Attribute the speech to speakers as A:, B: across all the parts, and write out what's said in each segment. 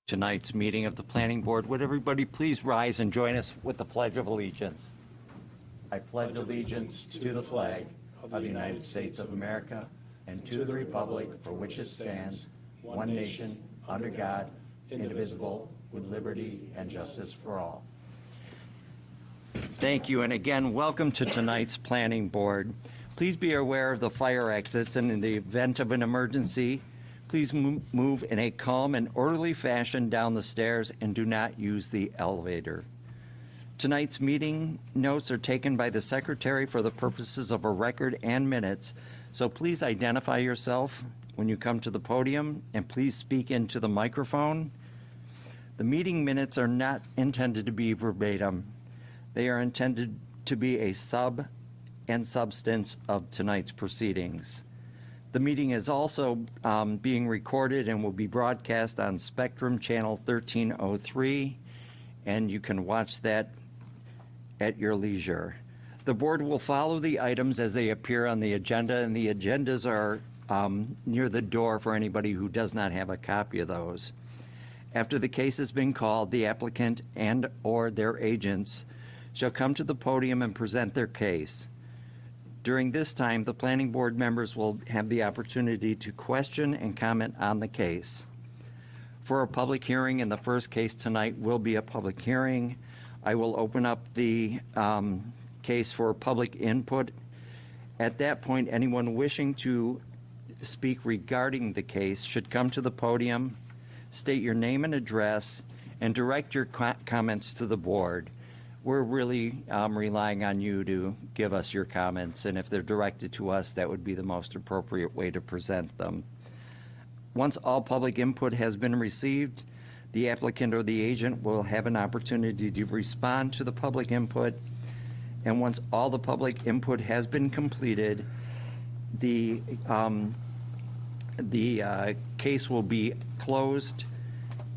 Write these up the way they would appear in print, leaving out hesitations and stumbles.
A: Tonight's meeting of the Planning Board. Would everybody please rise and join us with the Pledge of Allegiance? I pledge allegiance to the flag of the United States of America and to the republic for which it stands, one nation, under God, indivisible, with liberty and justice for all. Thank you, and again, welcome to tonight's Planning Board. Please be aware of the fire exits, and in the event of an emergency, please move in a calm and orderly fashion down the stairs and do not use the elevator. Tonight's meeting notes are taken by the secretary for the purposes of a record and minutes, so please identify yourself when you come to the podium and please speak into the microphone. The meeting minutes are not intended to be verbatim. They are intended to be a sub and substance of tonight's proceedings. The meeting is also being recorded and will be broadcast on Spectrum Channel 1303, and you can watch that at your leisure. The board will follow the items as they appear on the agenda, and the agendas are near the door for anybody who does not have a copy of those. After the case has been called, the applicant and/or their agents shall come to the podium and present their case. During this time, the planning board members will have the opportunity to question and comment on the case. For a public hearing, and the first case tonight will be a public hearing, I will open up the case for public input. At that point, anyone wishing to speak regarding the case should come to the podium, state your name and address, and direct your comments to the board. We're really relying on you to give us your comments, and if they're directed to us, that would be the most appropriate way to present them. Once all public input has been received, the applicant or the agent will have an opportunity to respond to the public input, and once all the public input has been completed, the case will be closed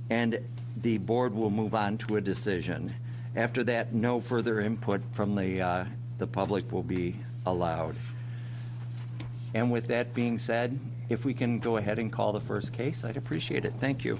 A: and the board will move on to a decision. After that, no further input from the public will be allowed. And with that being said, if we can go ahead and call the first case, I'd appreciate it. Thank you.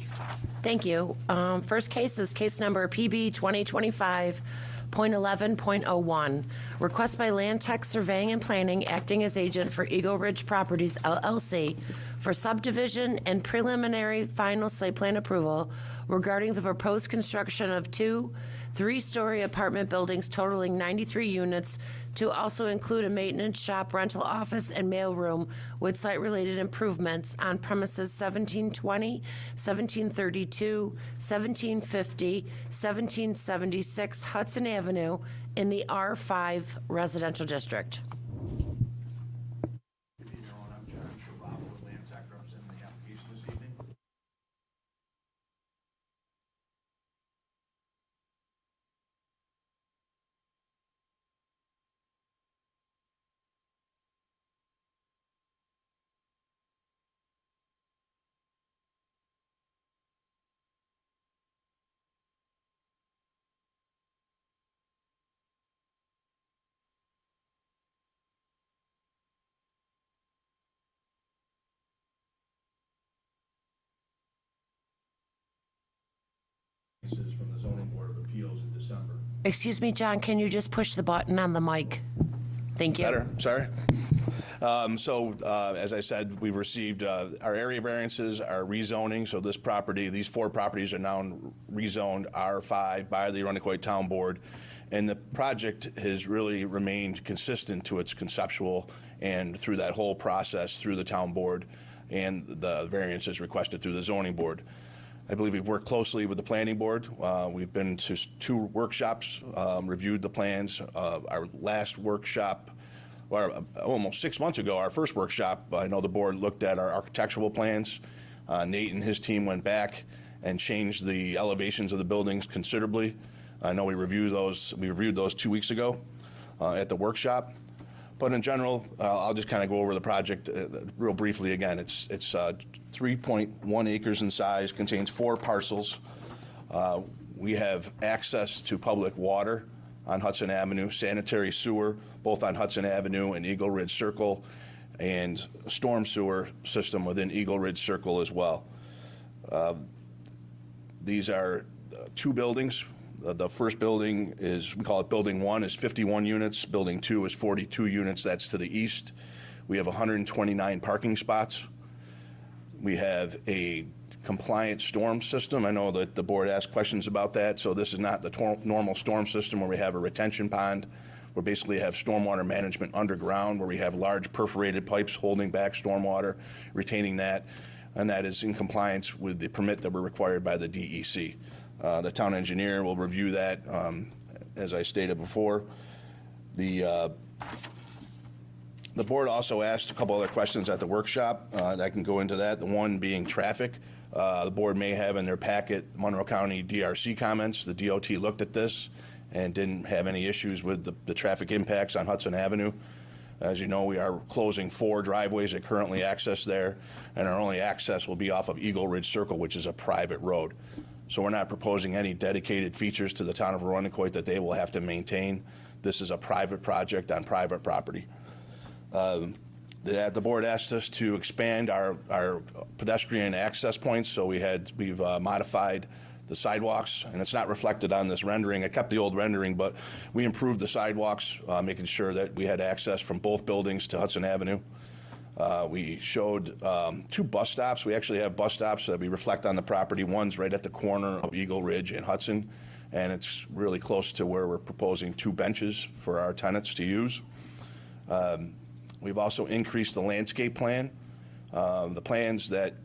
B: Thank you. First case is case number PB 2025.11.01. Request by Land Tech Surveying and Planning, acting as agent for Eagle Ridge Properties, LLC, for subdivision and preliminary final site plan approval regarding the proposed construction of two three-story apartment buildings totaling 93 units to also include a maintenance shop, rental office, and mailroom with site-related improvements on premises 1720, 1732, 1750, 1776 Hudson Avenue in the R5 residential district.
C: I'm John Shababa with Land Tech, representing the application this evening. Cases from the Zoning Board of Appeals in December.
B: Excuse me, John, can you just push the button on the mic? Thank you.
C: Better, sorry. As I said, we've received our area variances, our rezoning. So this property, these four properties are now rezoned R5 by the Irondequoit Town Board. And the project has really remained consistent to its conceptual and through that whole process through the Town Board and the variances requested through the Zoning Board. I believe we've worked closely with the Planning Board. We've been to two workshops, reviewed the plans. Our last workshop, or almost 6 months ago, our first workshop, I know the board looked at our architectural plans. Nate and his team went back and changed the elevations of the buildings considerably. I know we reviewed those 2 weeks ago at the workshop. But in general, I'll just kind of go over the project real briefly again. It's 3.1 acres in size, contains 4 parcels. We have access to public water on Hudson Avenue, sanitary sewer, both on Hudson Avenue and Eagle Ridge Circle, and a storm sewer system within Eagle Ridge Circle as well. These are two buildings. The first building is, we call it Building 1, is 51 units. Building 2 is 42 units. That's to the east. We have 129 parking spots. We have a compliant storm system. I know that the board asked questions about that, so this is not the normal storm system where we have a retention pond. We basically have stormwater management underground, where we have large perforated pipes holding back stormwater, retaining that, and that is in compliance with the permit that were required by the DEC. The town engineer will review that, as I stated before. The board also asked a couple other questions at the workshop. I can go into that. The one being traffic. The board may have in their packet Monroe County DRC comments. The DOT looked at this and didn't have any issues with the traffic impacts on Hudson Avenue. As you know, we are closing 4 driveways that currently access there, and our only access will be off of Eagle Ridge Circle, which is a private road. So we're not proposing any dedicated features to the town of Arundecoit that they will have to maintain. This is a private project on private property. The board asked us to expand our pedestrian access points, so we've modified the sidewalks, and it's not reflected on this rendering. I kept the old rendering, but we improved the sidewalks, making sure that we had access from both buildings to Hudson Avenue. We showed 2 bus stops. We actually have bus stops that we reflect on the property. One's right at the corner of Eagle Ridge and Hudson, and it's really close to where we're proposing 2 benches for our tenants to use. We've also increased the landscape plan. The plans that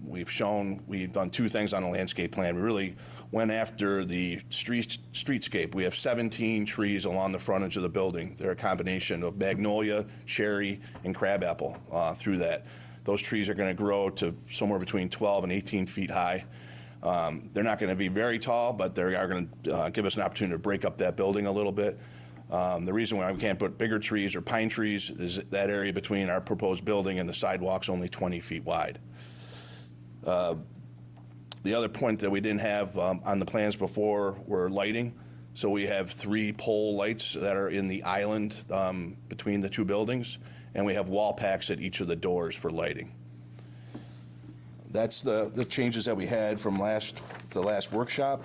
C: we've shown, we've done 2 things on the landscape plan. We really went after the streetscape. We have 17 trees along the frontage of the building. They're a combination of magnolia, cherry, and crabapple through that. Those trees are going to grow to somewhere between 12 and 18 feet high. They're not going to be very tall, but they are going to give us an opportunity to break up that building a little bit. The reason why we can't put bigger trees or pine trees is that area between our proposed building and the sidewalk's only 20 feet wide. The other point that we didn't have on the plans before were lighting. So we have 3 pole lights that are in the island between the 2 buildings, and we have wall packs at each of the doors for lighting. That's the changes that we had from the last workshop.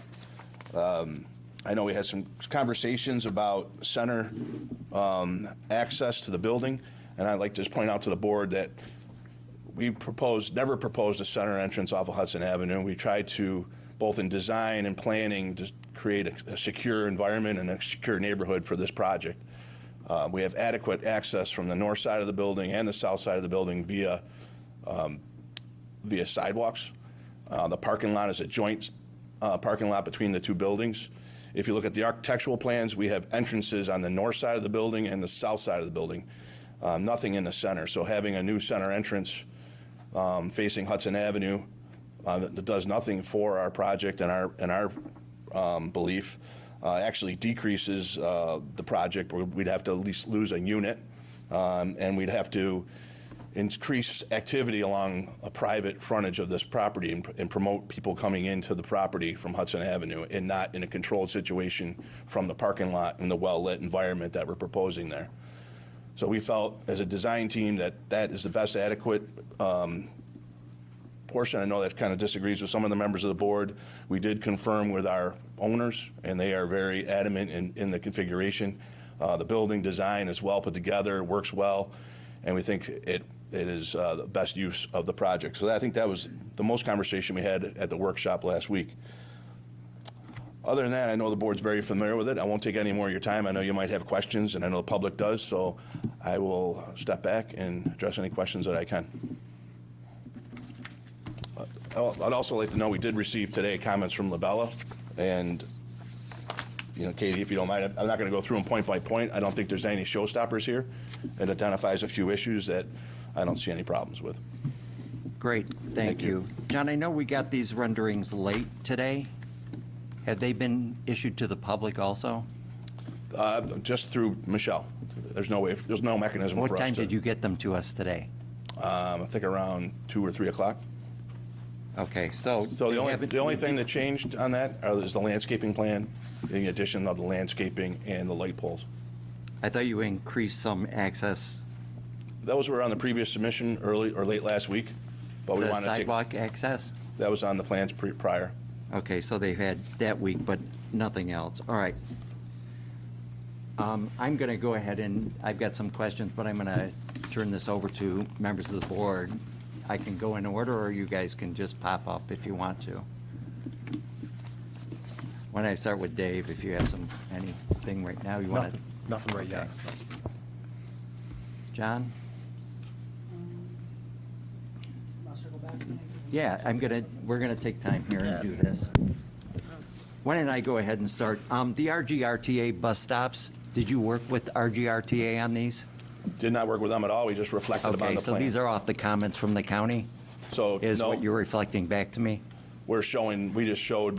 C: I know we had some conversations about center access to the building, and I'd like to just point out to the board that we never proposed a center entrance off of Hudson Avenue. We tried to, both in design and planning, to create a secure environment and a secure neighborhood for this project. We have adequate access from the north side of the building and the south side of the building via sidewalks. The parking lot is a joint parking lot between the 2 buildings. If you look at the architectural plans, we have entrances on the north side of the building and the south side of the building, nothing in the center. So having a new center entrance facing Hudson Avenue that does nothing for our project and our belief actually decreases the project. We'd have to at least lose a unit, and we'd have to increase activity along a private frontage of this property and promote people coming into the property from Hudson Avenue, and not in a controlled situation from the parking lot and the well-lit environment that we're proposing there. So we felt as a design team that is the best adequate portion. I know that kind of disagrees with some of the members of the board. We did confirm with our owners, and they are very adamant in the configuration. The building design is well put together, works well, and we think it is the best use of the project. So I think that was the most conversation we had at the workshop last week. Other than that, I know the board's very familiar with it. I won't take any more of your time. I know you might have questions, and I know the public does, so I will step back and address any questions that I can. I'd also like to know we did receive today comments from Labella, and Katie, if you don't mind, I'm not going to go through them point by point. I don't think there's any showstoppers here. It identifies a few issues that I don't see any problems with.
A: Great, thank you. John, I know we got these renderings late today. Have they been issued to the public also?
C: Just through Michelle. There's no mechanism for us to.
A: What time did you get them to us today?
C: I think around 2 or 3 o'clock.
A: Okay, so.
C: So the only thing that changed on that is the landscaping plan, the addition of the landscaping and the light poles.
A: I thought you increased some access.
C: Those were on the previous submission early or late last week, but we
A: The
C: wanted to take.
A: sidewalk access?
C: That was on the plans prior.
A: Okay, so they had that week, but nothing else. All right. I'm going to go ahead and, I've got some questions, but I'm going to turn this over to members of the board. I can go in order, or you guys can just pop up if you want to. Why don't I start with Dave, if you have anything right now you want to?
D: Nothing right yet.
A: John? Yeah, we're gonna take time here and do this. Why don't I go ahead and start? The RGRTA bus stops, did you work with RGRTA on these?
C: Did not work with them at all. We just reflected them on
A: Okay,
C: the
A: so
C: plan.
A: these are off the comments from the county,
C: So,
A: is
C: no,
A: what you're reflecting back to me?
C: we just showed,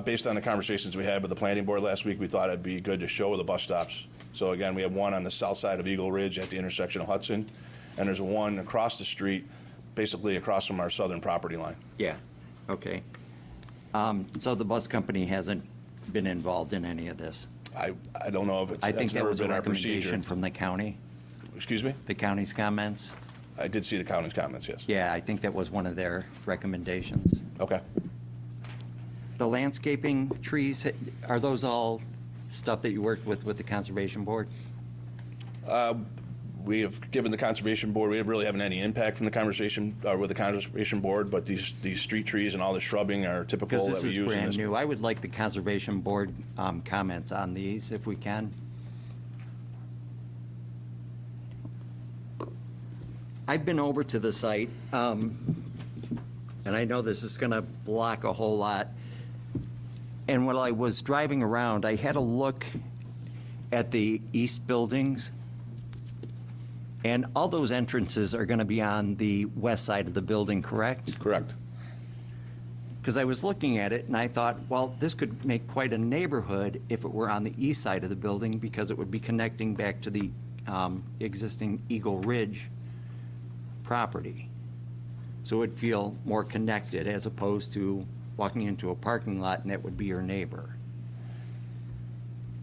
C: based on the conversations we had with the planning board last week, we thought it'd be good to show the bus stops. So again, we have one on the south side of Eagle Ridge at the intersection of Hudson, and there's one across the street, basically across from our southern property line.
A: Yeah, okay. So the bus company hasn't been involved in any of this?
C: I don't know if
A: I think
C: that's
A: that
C: never
A: was a
C: been our procedure.
A: recommendation from the county,
C: Excuse me?
A: the county's comments?
C: I did see the county's comments, yes.
A: Yeah, I think that was one of their recommendations.
C: Okay.
A: The landscaping trees, are those all stuff that you worked with the Conservation Board?
C: We have given the Conservation Board, we really haven't any impact from the conversation, with the Conservation Board, but these street trees and all the shrubing are typical
A: Because
C: that
A: this
C: we
A: is
C: use in
A: brand
C: this.
A: new. I would like the Conservation Board comments on these, if we can. I've been over to the site, and I know this is going to block a whole lot. And while I was driving around, I had a look at the east buildings, and all those entrances are going to be on the west side of the building, correct?
C: Correct.
A: Because I was looking at it and I thought, well, this could make quite a neighborhood if it were on the east side of the building, because it would be connecting back to the existing Eagle Ridge property. So it would feel more connected as opposed to walking into a parking lot and that would be your neighbor.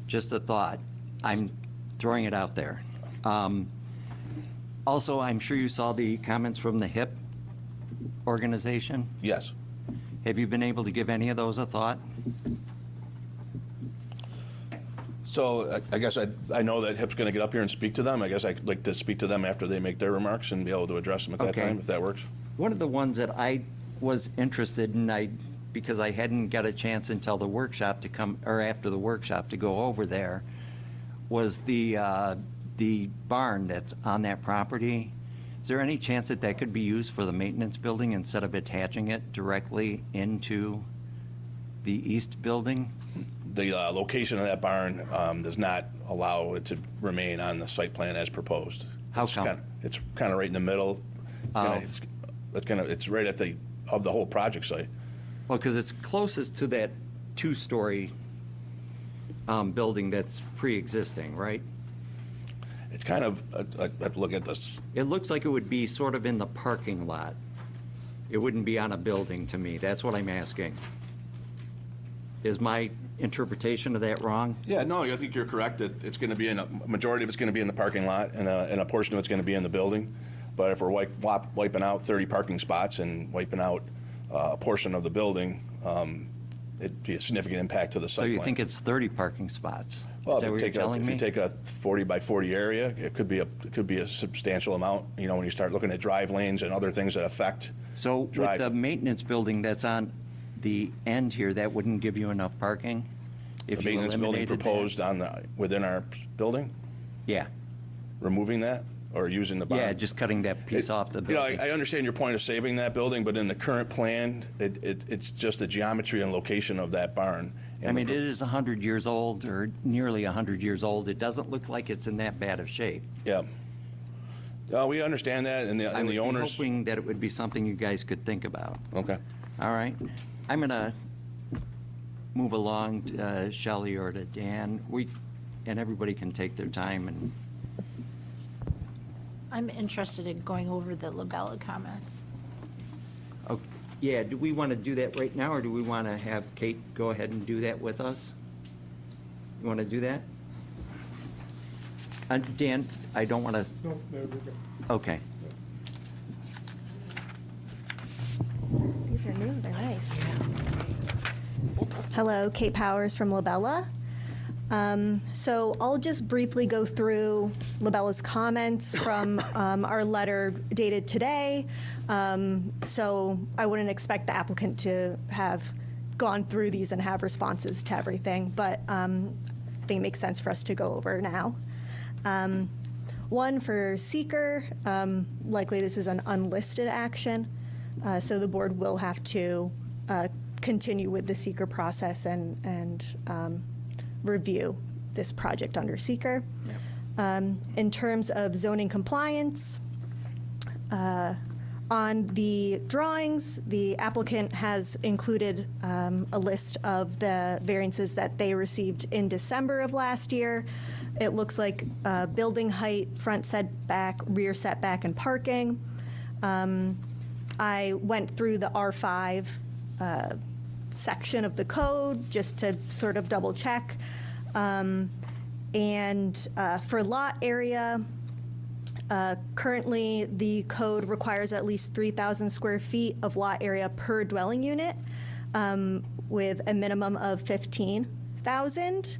A: Just a thought. I'm throwing it out there. Also, I'm sure you saw the comments from the HIP organization.
C: Yes.
A: Have you been able to give any of those a thought?
C: So I guess I know that HIP's going to get up here and speak to them. I guess I'd like to speak to them after they make their remarks and be able to address them at that
A: Okay.
C: time, if that works.
A: One of the ones that I was interested in, because I hadn't got a chance until the workshop to come, or after the workshop to go over there, was the barn that's on that property. Is there any chance that that could be used for the maintenance building instead of attaching it directly into the east building?
C: The location of that barn does not allow it to remain on the site plan as proposed.
A: How come?
C: It's kind of right in the middle.
A: Oh.
C: It's right at the whole project site.
A: Well, because it's closest to that two-story building that's pre-existing, right?
C: It's kind of, I have to look at this.
A: It looks like it would be sort of in the parking lot. It wouldn't be on a building to me. That's what I'm asking. Is my interpretation of that wrong?
C: Yeah, no, I think you're correct that it's going to be a majority of it's going to be in the parking lot and a portion of it's going to be in the building. But if we're wiping out 30 parking spots and wiping out a portion of the building, it'd be a significant impact to the site
A: So
C: plan.
A: you think it's 30 parking spots?
C: Well,
A: Is that what you're telling
C: if you
A: me?
C: take a 40 by 40 area, it could be a substantial amount. You know, when you start looking at drive lanes and other things that affect.
A: So with
C: drive.
A: the maintenance building that's on the end here, that wouldn't give you enough parking? If
C: The
A: you
C: maintenance building
A: eliminated that?
C: proposed within our building,
A: Yeah,
C: removing that or using the barn.
A: yeah, just cutting that piece off the
C: You know,
A: building.
C: I understand your point of saving that building, but in the current plan, it's just the geometry and location of that barn.
A: I mean, it is 100 years old, or nearly 100 years old. It doesn't look like it's in that bad of shape.
C: Yeah. We understand that, and
A: I would
C: the
A: be
C: owners.
A: hoping that it would be something you guys could think about.
C: Okay.
A: All right. I'm going to move along to Shelley or to Dan. And everybody can take their time. And
E: I'm interested in going over the Labella comments.
A: oh, yeah, do we want to do that right now, or do we want to have Kate go ahead and do that with us? You want to do that? Dan, I don't want to.
D: No, we're good.
A: Okay.
F: These are new, they're nice.
D: Hello, Kate Powers from Labella. So I'll just briefly go through Labella's comments from our letter dated today. So I wouldn't expect the applicant to have gone through these and have responses to everything, but I think it makes sense for us to go over now. One for seeker, likely this is an unlisted action, so the board will have to continue with the seeker process and review this project under seeker. In terms of zoning compliance, on the drawings, the applicant has included a list of the variances that they received in December of last year. It looks like building height, front setback, rear setback, and parking. I went through the R5 section of the code just to sort of double check. And for lot area, currently the code requires at least 3,000 square feet of lot area per dwelling unit, with a minimum of 15,000.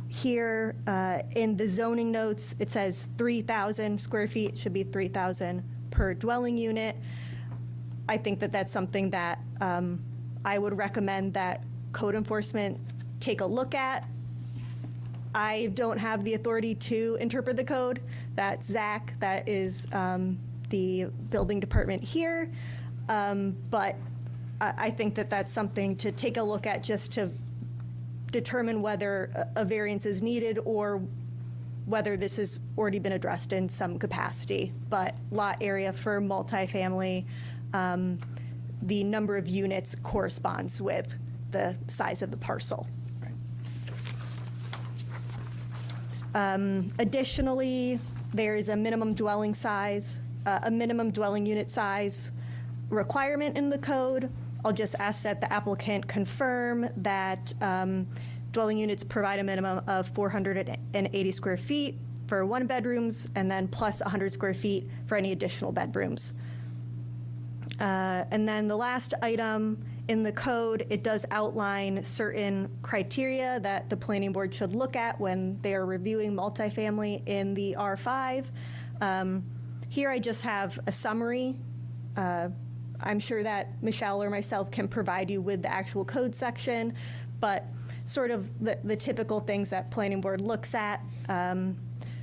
D: Here in the zoning notes, it says 3,000 square feet, it should be 3,000 per dwelling unit. I think that that's something that I would recommend that code enforcement take a look at. I don't have the authority to interpret the code. That's Zach, that is the building department here. But I think that that's something to take a look at just to determine whether a variance is needed or whether this has already been addressed in some capacity. But lot area for multifamily, the number of units corresponds with the size of the parcel. Additionally, there is a minimum dwelling size, a minimum dwelling unit size requirement in the code. I'll just ask that the applicant confirm that dwelling units provide a minimum of 480 square feet for one bedrooms, and then plus 100 square feet for any additional bedrooms. And then the last item in the code, it does outline certain criteria that the planning board should look at when they are reviewing multifamily in the R5. Here I just have a summary. I'm sure that Michelle or myself can provide you with the actual code section, but sort of the typical things that planning board looks at.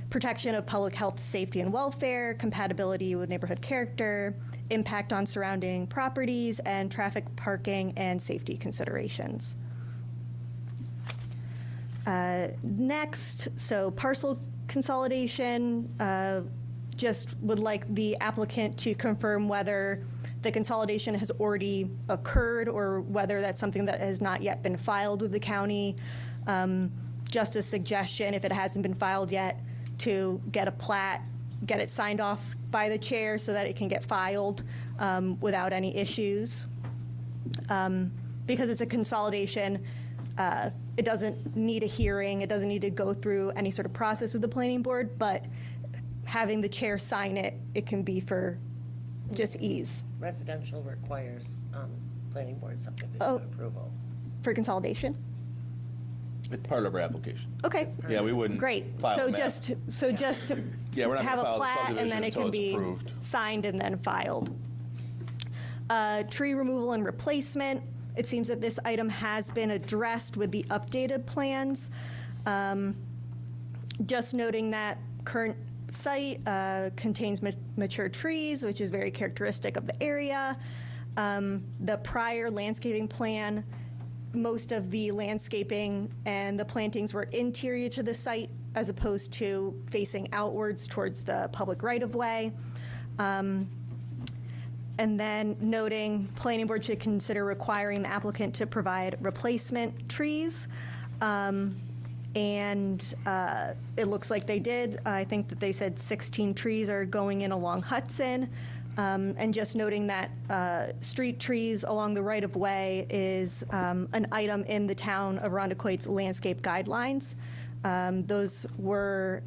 D: Protection of public health, safety, and welfare, compatibility with neighborhood character, impact on surrounding properties, and traffic, parking, and safety considerations. Next, so parcel consolidation, just would like the applicant to confirm whether the consolidation has already occurred or whether that's something that has not yet been filed with the county. Just a suggestion, if it hasn't been filed yet, to get a plat, get it signed off by the chair so that it can get filed without any issues. Because it's a consolidation, it doesn't need a hearing, it doesn't need to go through any sort of process with the planning board, but having the chair sign it, it can be for just ease.
B: Residential requires planning board subdivision
D: Oh.
B: approval.
D: For consolidation?
C: It's part of our application.
D: Okay.
C: Yeah, we wouldn't
D: Great.
C: file
D: So
C: a map.
D: just to
C: Yeah, we're not
D: have
C: gonna
D: a
C: file the
D: plat, and
C: subdivision
D: then it
C: until
D: can
C: it's
D: be
C: approved.
D: signed and then filed. Tree removal and replacement. It seems that this item has been addressed with the updated plans. Just noting that current site contains mature trees, which is very characteristic of the area. The prior landscaping plan, most of the landscaping and the plantings were interior to the site as opposed to facing outwards towards the public right-of-way. And then noting, planning board should consider requiring the applicant to provide replacement trees. And it looks like they did. I think that they said 16 trees are going in along Hudson. And just noting that street trees along the right-of-way is an item in the town of Arundecoit's landscape guidelines. Those were,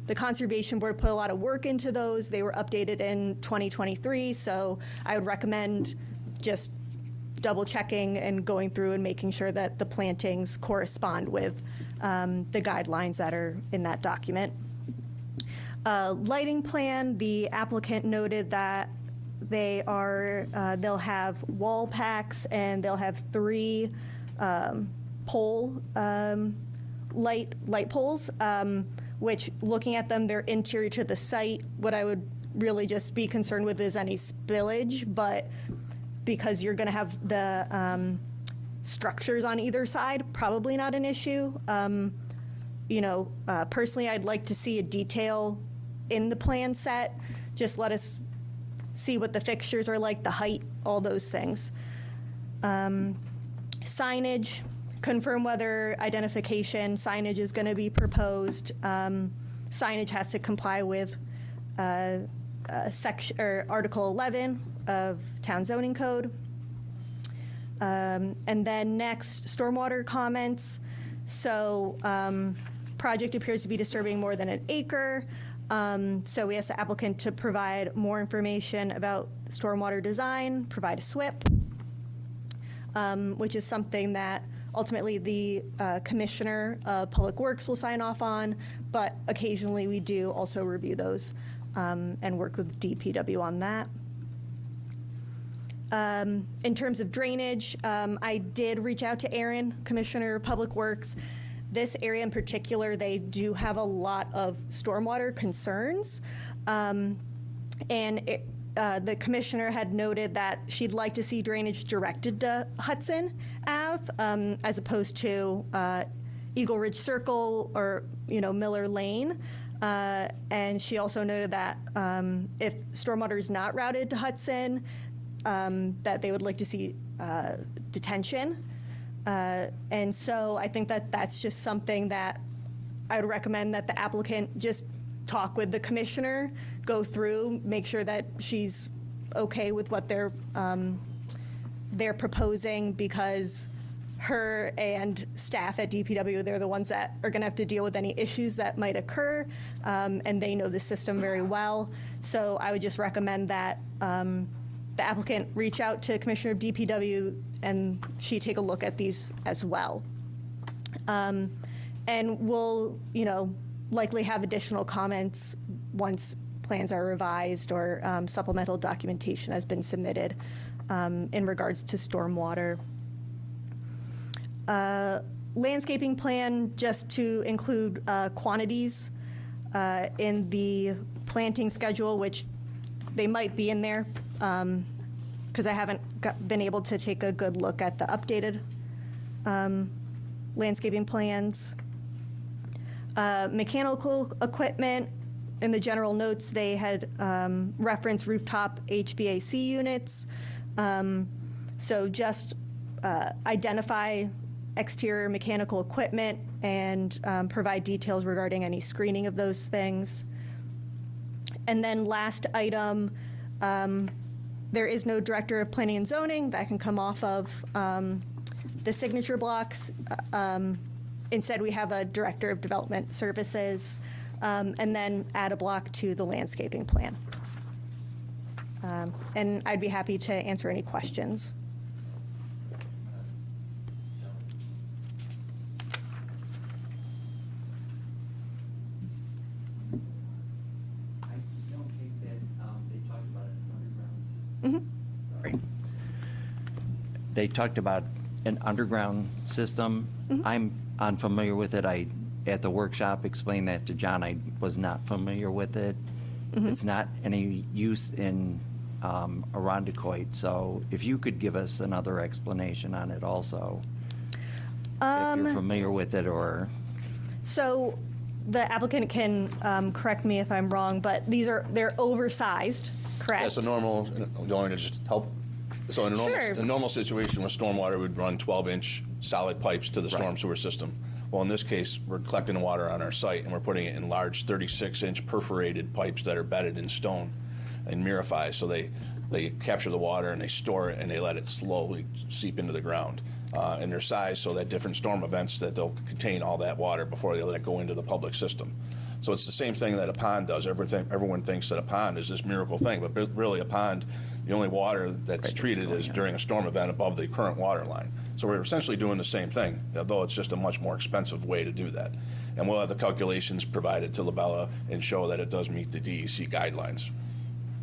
D: the Conservation Board put a lot of work into those. They were updated in 2023, so I would recommend just double checking and going through and making sure that the plantings correspond with the guidelines that are in that document. Lighting plan, the applicant noted that they'll have wall packs and they'll have 3 light poles, which, looking at them, they're interior to the site. What I would really just be concerned with is any spillage, but because you're going to have the structures on either side, probably not an issue. Personally, I'd like to see a detail in the plan set. Just let us see what the fixtures are like, the height, all those things. Signage, confirm whether identification signage is going to be proposed. Signage has to comply with Article 11 of Town Zoning Code. And then next, stormwater comments. So project appears to be disturbing more than an acre. So we asked the applicant to provide more information about stormwater design, provide a SWIP, which is something that ultimately the Commissioner of Public Works will sign off on, but occasionally we do also review those and work with DPW on that. In terms of drainage, I did reach out to Aaron, Commissioner of Public Works. This area in particular, they do have a lot of stormwater concerns. The commissioner had noted that she'd like to see drainage directed to Hudson Ave as opposed to Eagle Ridge Circle or Miller Lane. And she also noted that if stormwater is not routed to Hudson, that they would like to see detention. And so I think that that's just something that I would recommend that the applicant just talk with the commissioner, go through, make sure that she's okay with what they're proposing, because her and staff at DPW, they're the ones that are going to have to deal with any issues that might occur, and they know the system very well. So I would just recommend that the applicant reach out to Commissioner of DPW and she take a look at these as well. And we'll, likely have additional comments once plans are revised or supplemental documentation has been submitted in regards to stormwater. Landscaping plan, just to include quantities in the planting schedule, which they might be in there, because I haven't been able to take a good look at the updated landscaping plans. Mechanical equipment, in the general notes, they had referenced rooftop HVAC units. So just identify exterior mechanical equipment and provide details regarding any screening of those things. And then last item, there is no director of planning and zoning that can come off of the signature blocks. Instead, we have a director of development services, and then add a block to the landscaping plan. And I'd be happy to answer any questions.
A: I don't think that they talked about an underground. Sorry. They talked about an underground system. I'm unfamiliar with it. I, at the workshop, explained that to John. I was not familiar with it. It's not any use in Irondequoit. So if you could give us another explanation on it also, if you're familiar with it or.
D: So the applicant can correct me if I'm wrong, but they're oversized, correct?
C: That's a normal, going to just help. So in a normal situation with stormwater, we'd run 12-inch solid pipes to the storm sewer system. Well, in this case, we're collecting the water on our site, and we're putting it in large 36-inch perforated pipes that are bedded in stone and mirified. So they capture the water and they store it and they let it slowly seep into the ground. And their size so that different storm events that they'll contain all that water before they let it go into the public system. So it's the same thing that a pond does. Everyone thinks that a pond is this miracle thing, but really a pond The only water that's
A: Right,
C: treated
A: it's
C: is
A: going
C: during a storm event above the current water line. So we're essentially doing the same thing, although it's just a much more expensive way to do that. And we'll have the calculations provided to Labella and show that it does meet the DEC guidelines.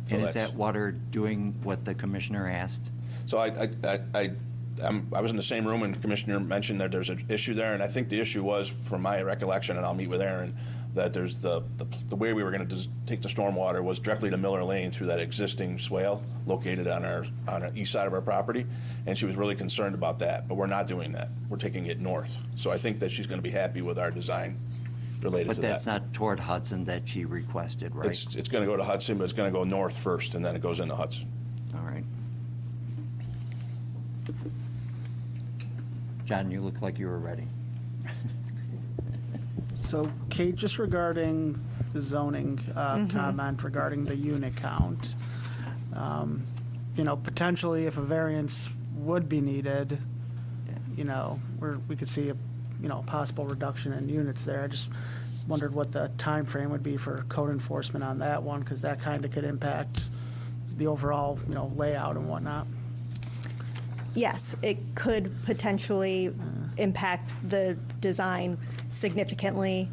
C: So
A: And is
C: that's-
A: that water doing what the commissioner asked?
C: So I was in the same room when the commissioner mentioned that there's an issue there, and I think the issue was, from my recollection, and I'll meet with Aaron, that there's the way we were going to take the stormwater was directly to Miller Lane through that existing swale located on the east side of our property, and she was really concerned about that, but we're not doing that. We're taking it north. So I think that she's going to be happy with our design related
A: But
C: to that.
A: that's not toward Hudson that she requested, right?
C: It's going to go to Hudson, but it's going to go north first, and then it goes into Hudson.
A: All right. John, you look like you were ready.
F: So Kate, just regarding the zoning comment regarding the unit count, potentially if a variance would be needed, we could see a possible reduction in units there. I just wondered what the time frame would be for code enforcement on that one, because that kind of could impact the overall, layout and whatnot.
D: Yes, it could potentially impact the design significantly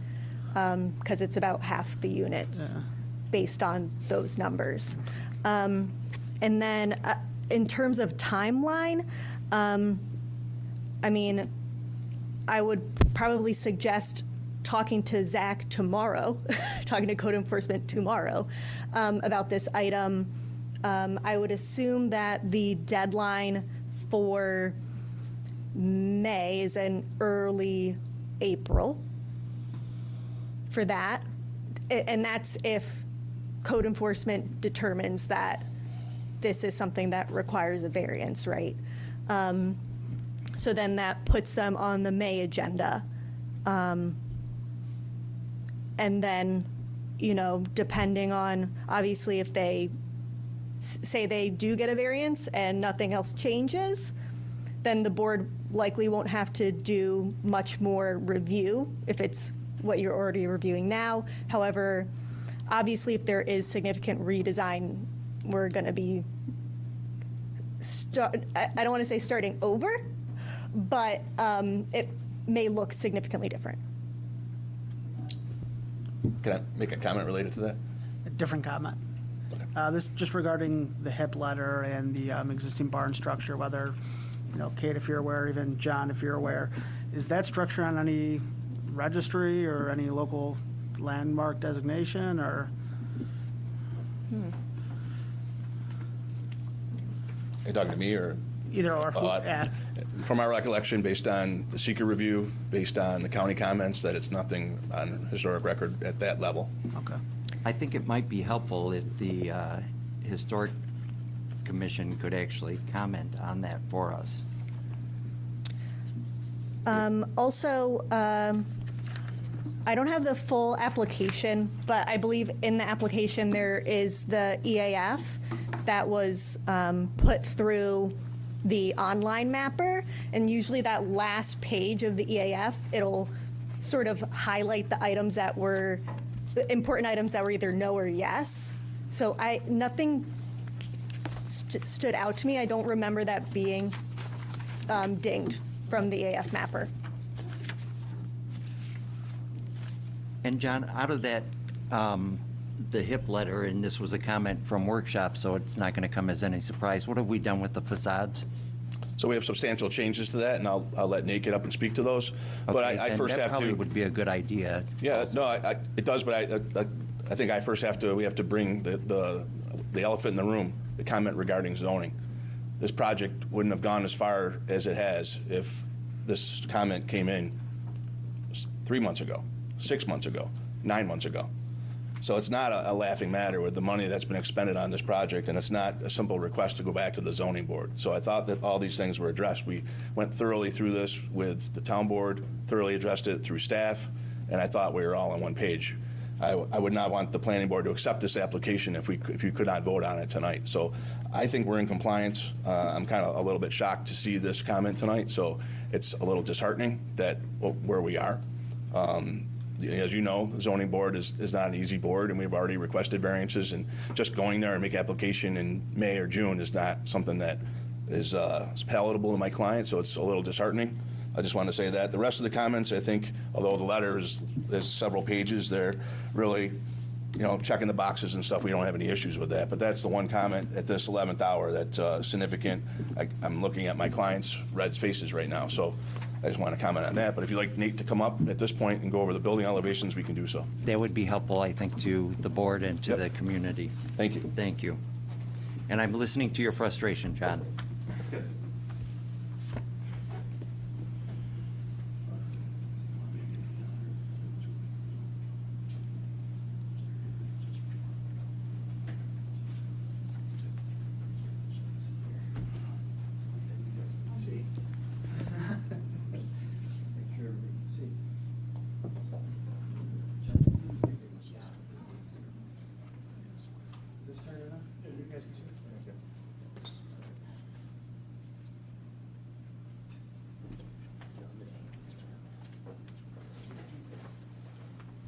D: because it's about half the units
F: Yeah.
D: based on those numbers. And then in terms of timeline, I would probably suggest talking to Zach tomorrow, talking to code enforcement tomorrow about this item. I would assume that the deadline for May is in early April for that. And that's if code enforcement determines that this is something that requires a variance, right? So then that puts them on the May agenda. And then, depending on, obviously, if they say they do get a variance and nothing else changes, then the board likely won't have to do much more review if it's what you're already reviewing now. However, obviously, if there is significant redesign, we're going to be, I don't want to say starting over, but it may look significantly different.
C: Can I make a comment related to that?
F: A different comment. This just regarding the HIP letter and the existing barn structure, whether, Kate, if you're aware, even John, if you're aware, is that structure on any registry or any local landmark designation, or?
C: Are you talking to me or?
F: Either or. Yeah.
C: From our recollection, based on the seeker review, based on the county comments, that it's nothing on historic record at that level.
F: Okay.
A: I think it might be helpful if the Historic Commission could actually comment on that for us.
D: Also, I don't have the full application, but I believe in the application there is the EAF that was put through the online mapper, and usually that last page of the EAF, it'll sort of highlight the items that were, the important items that were either no or yes. So nothing stood out to me. I don't remember that being dinged from the EAF mapper.
A: And John, out of that, the HIP letter, and this was a comment from workshop, so it's not going to come as any surprise, what have we done with the facades?
C: So we have substantial changes to that, and I'll let Nate get up and speak to those. But
A: Okay,
C: I
A: then
C: first
A: that
C: have
A: probably
C: to.
A: would be a good idea.
C: Yeah, no, it does, but I think I first have to, we have to bring the elephant in the room, the comment regarding zoning. This project wouldn't have gone as far as it has if this comment came in 3 months ago, 6 months ago, 9 months ago. So it's not a laughing matter with the money that's been expended on this project, and it's not a simple request to go back to the zoning board. So I thought that all these things were addressed. We went thoroughly through this with the town board, thoroughly addressed it through staff, and I thought we were all on one page. I would not want the planning board to accept this application if you could not vote on it tonight. So I think we're in compliance. I'm kind of a little bit shocked to see this comment tonight, so it's a little disheartening that where we are. As you know, the zoning board is not an easy board, and we've already requested variances, and just going there and make application in May or June is not something that is palatable to my client, so it's a little disheartening. I just want to say that. The rest of the comments, I think, although the letter is several pages, they're really, checking the boxes and stuff. We don't have any issues with that. But that's the one comment at this 11th hour that's significant. I'm looking at my clients' red faces right now, so I just want to comment on that. But if you'd like Nate to come up at this point and go over the building elevations, we can do so.
A: That would be helpful, I think, to the board and to
C: Yep.
A: the community.
C: Thank you.
A: Thank you. And I'm listening to your frustration, John.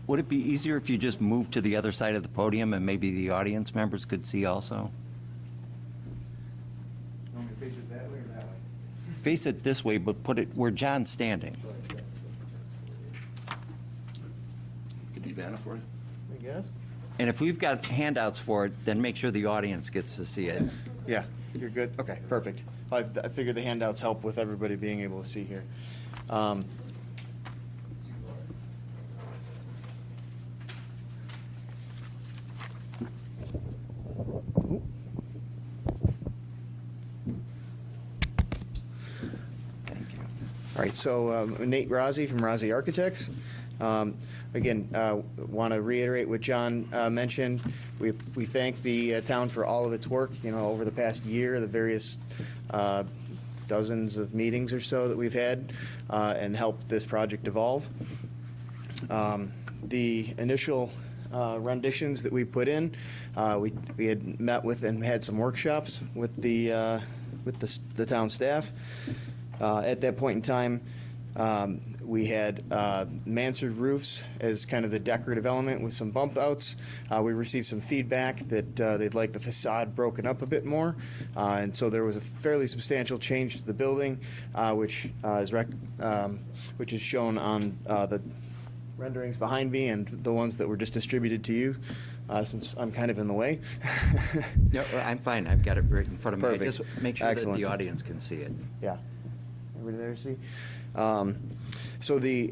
A: Would it be easier if you just moved to the other side of the podium and maybe the audience members could see also?
G: Want me to face it that way or that way?
A: Face it this way, but put it where John's standing.
C: Could you banner for you?
G: I guess.
A: And if we've got handouts for it, then make sure the audience gets to see it.
G: Yeah, you're good? Okay, perfect. I figured the handouts help with everybody being able to see here.
A: Thank you.
G: All right, so Nate Rossi from Rossi Architects. Again, want to reiterate what John mentioned. We thank the town for all of its work, over the past year, the various dozens of meetings or so that we've had, and helped this project evolve. The initial renditions that we put in, we had met with and had some workshops with the town staff. At that point in time, we had mansard roofs as kind of the decorative element with some bump outs. We received some feedback that they'd like the facade broken up a bit more. And so there was a fairly substantial change to the building, which is shown on the renderings behind me and the ones that were just distributed to you, since I'm kind of in the way.
A: No, I'm fine. I've got it right in front of me. I
G: Perfect.
A: just make sure that
G: Excellent.
A: the audience can see it.
G: Yeah. Everybody there, see? So the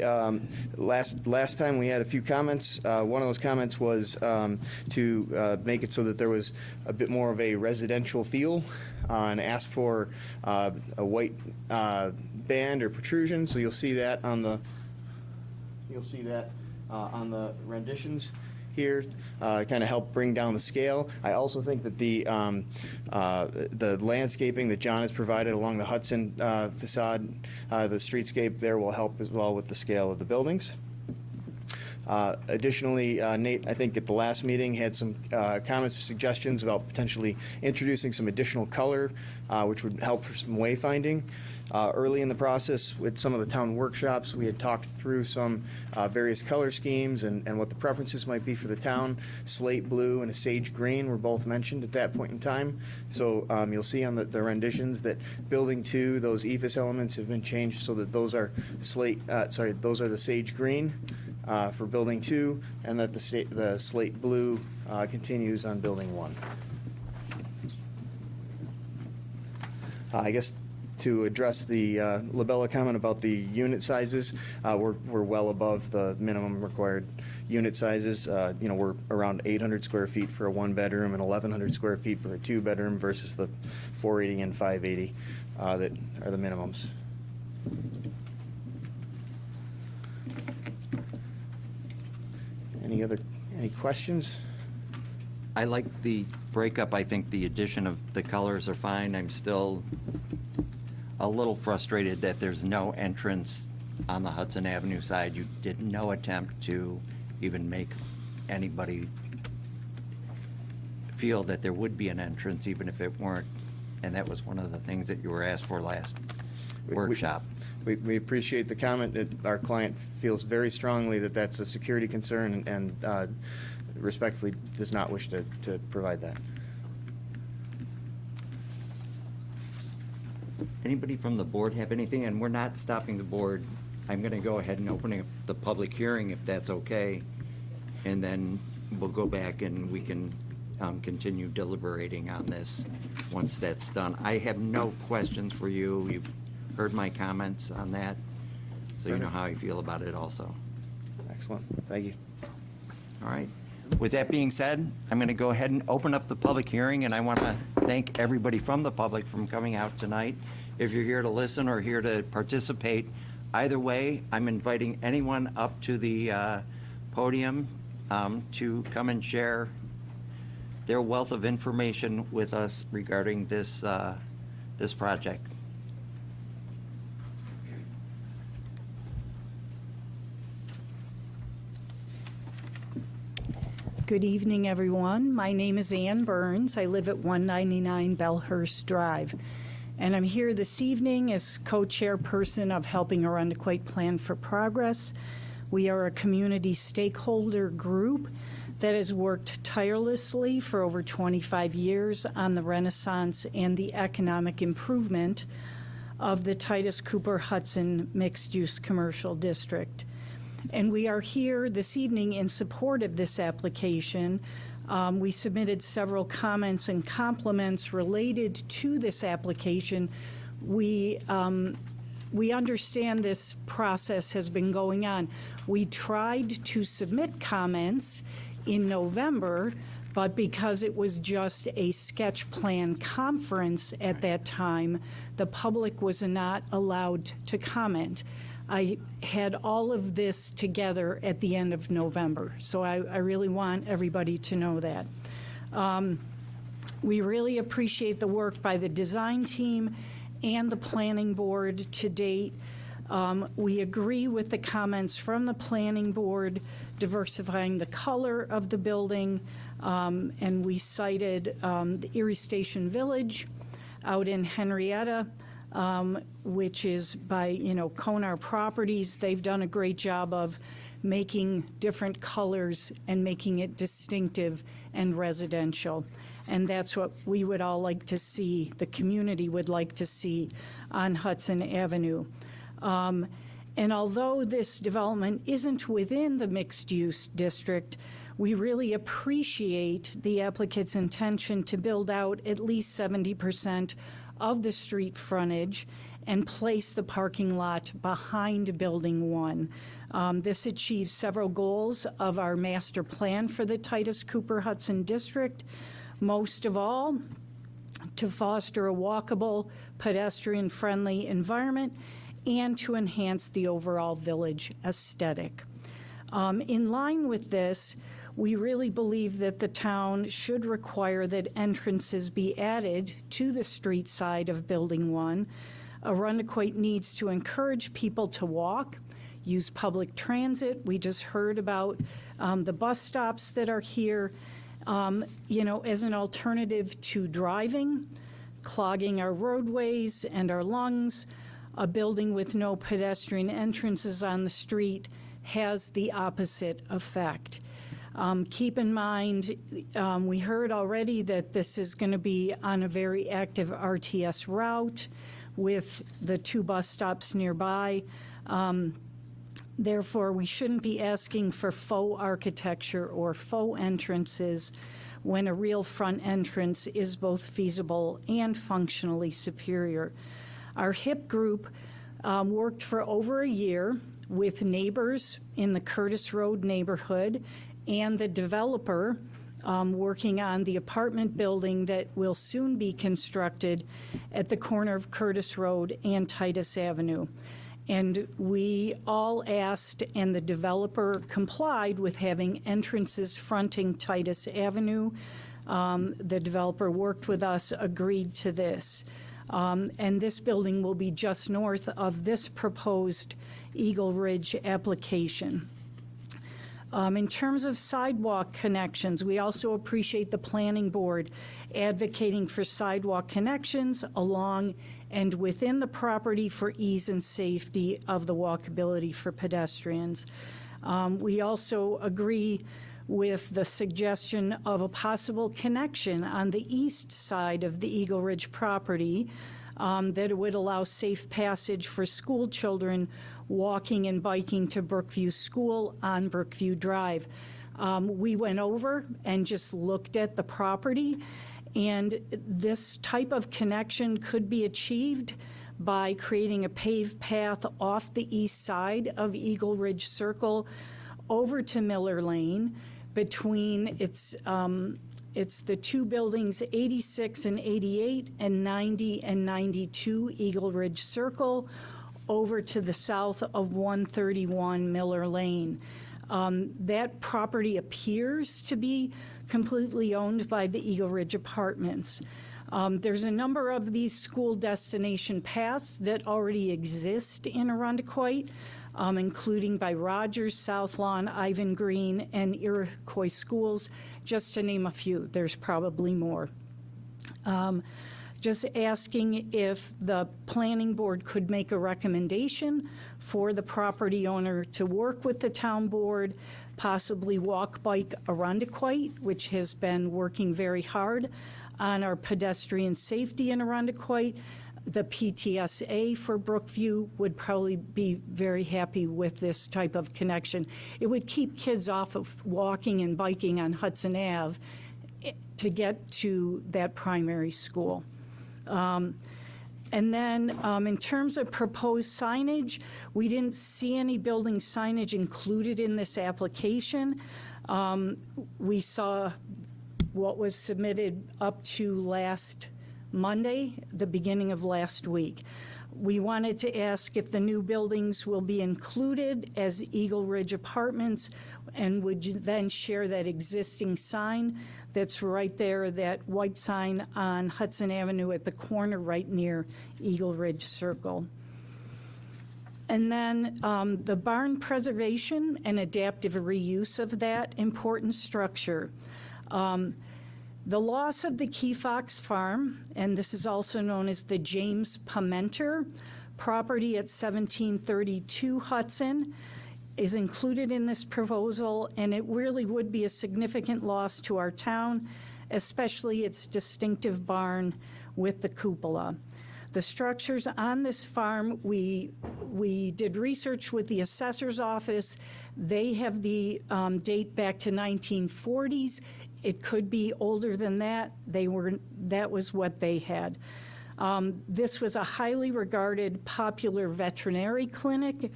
G: last time we had a few comments. One of those comments was to make it so that there was a bit more of a residential feel, and asked for a white band or protrusion. So you'll see that on the renditions here, kind of help bring down the scale. I also think that the landscaping that John has provided along the Hudson facade, the streetscape there will help as well with the scale of the buildings. Additionally, Nate, I think at the last meeting, had some comments or suggestions about potentially introducing some additional color, which would help for some wayfinding. Early in the process, with some of the town workshops, we had talked through some various color schemes and what the preferences might be for the town. Slate blue and a sage green were both mentioned at that point in time. So you'll see on the renditions that building 2, those ephes elements have been changed so that those are those are the sage green for building 2, and that the slate blue continues on building 1. I guess to address the Labella comment about the unit sizes, we're well above the minimum required unit sizes. We're around 800 square feet for a 1-bedroom and 1,100 square feet for a 2-bedroom versus the 480 and 580 that are the minimums. Any questions?
A: I like the breakup. I think the addition of the colors are fine. I'm still a little frustrated that there's no entrance on the Hudson Avenue side. You did no attempt to even make anybody feel that there would be an entrance, even if it weren't. And that was one of the things that you were asked for last workshop.
G: we appreciate the comment. Our client feels very strongly that that's a security concern and respectfully does not wish to provide that.
A: Anybody from the board have anything? And we're not stopping the board. I'm going to go ahead and open up the public hearing if that's okay. And then we'll go back and we can continue deliberating on this once that's done. I have no questions for you. You've heard my comments on that, so you know how I feel about it also.
G: Excellent. Thank you.
A: All right. With that being said, I'm going to go ahead and open up the public hearing, and I want to thank everybody from the public from coming out tonight. If you're here to listen or here to participate, either way, I'm inviting anyone up to the podium to come and share their wealth of information with us regarding this, this project.
H: Good evening, everyone. My name is Ann Burns. I live at 199 Bellhurst Drive. And I'm here this evening as co-chairperson of Helping Arundequoit Plan for Progress. We are a community stakeholder group that has worked tirelessly for over 25 years on the renaissance and the economic improvement of the Titus Cooper Hudson Mixed-Use Commercial District. And we are here this evening in support of this application. We submitted several comments and compliments related to this application. We understand this process has been going on. We tried to submit comments in November, but because it was just a sketch plan conference at that time, the public was not allowed to comment. I had all of this together at the end of November, so I really want everybody to know that. We really appreciate the work by the design team and the planning board to date. We agree with the comments from the planning board, diversifying the color of the building, and we cited the Erie Station Village out in Henrietta, which is by, Konar Properties. They've done a great job of making different colors and making it distinctive and residential. And that's what we would all like to see, the community would like to see on Hudson Avenue. And although this development isn't within the mixed-use district, we really appreciate the applicant's intention to build out at least 70% of the street frontage and place the parking lot behind Building 1. This achieves several goals of our master plan for the Titus Cooper Hudson District. Most of all, to foster a walkable, pedestrian-friendly environment and to enhance the overall village aesthetic. In line with this, we really believe that the town should require that entrances be added to the street side of Building 1. Arundequoit needs to encourage people to walk, use public transit. We just heard about the bus stops that are here, as an alternative to driving, clogging our roadways and our lungs. A building with no pedestrian entrances on the street has the opposite effect. Keep in mind, we heard already that this is going to be on a very active RTS route with the 2 bus stops nearby. Therefore, we shouldn't be asking for faux architecture or faux entrances when a real front entrance is both feasible and functionally superior. Our HIP group worked for over a year with neighbors in the Curtis Road neighborhood and the developer working on the apartment building that will soon be constructed at the corner of Curtis Road and Titus Avenue. And we all asked, and the developer complied with having entrances fronting Titus Avenue. The developer worked with us, agreed to this. And this building will be just north of this proposed Eagle Ridge application. In terms of sidewalk connections, we also appreciate the planning board advocating for sidewalk connections along and within the property for ease and safety of the walkability for pedestrians. We also agree with the suggestion of a possible connection on the east side of the Eagle Ridge property that would allow safe passage for school children walking and biking to Brookview School on Brookview Drive. We went over and just looked at the property, and this type of connection could be achieved by creating a paved path off the east side of Eagle Ridge Circle over to Miller Lane between it's the two buildings, 86 and 88, and 90 and 92 Eagle Ridge Circle, over to the south of 131 Miller Lane. That property appears to be completely owned by the Eagle Ridge Apartments. There's a number of these school destination paths that already exist in Arundecoit, including by Rogers, South Lawn, Ivan Green, and Iroquois Schools, just to name a few. There's probably more. Just asking if the planning board could make a recommendation for the property owner to work with the town board, possibly walk bike Arundecoit, which has been working very hard on our pedestrian safety in Arundecoit. The PTSA for Brookview would probably be very happy with this type of connection. It would keep kids off of walking and biking on Hudson Ave to get to that primary school. And then in terms of proposed signage, we didn't see any building signage included in this application. We saw what was submitted up to last Monday, the beginning of last week. We wanted to ask if the new buildings will be included as Eagle Ridge Apartments, and would you then share that existing sign that's right there, that white sign on Hudson Avenue at the corner right near Eagle Ridge Circle. And then the barn preservation and adaptive reuse of that important structure. The loss of the Key Fox Farm, and this is also known as the James Pimenter property at 1732 Hudson, is included in this proposal, and it really would be a significant loss to our town, especially its distinctive barn with the cupola. The structures on this farm, we did research with the assessor's office. They have the date back to 1940s. It could be older than that. That was what they had. This was a highly regarded, popular veterinary clinic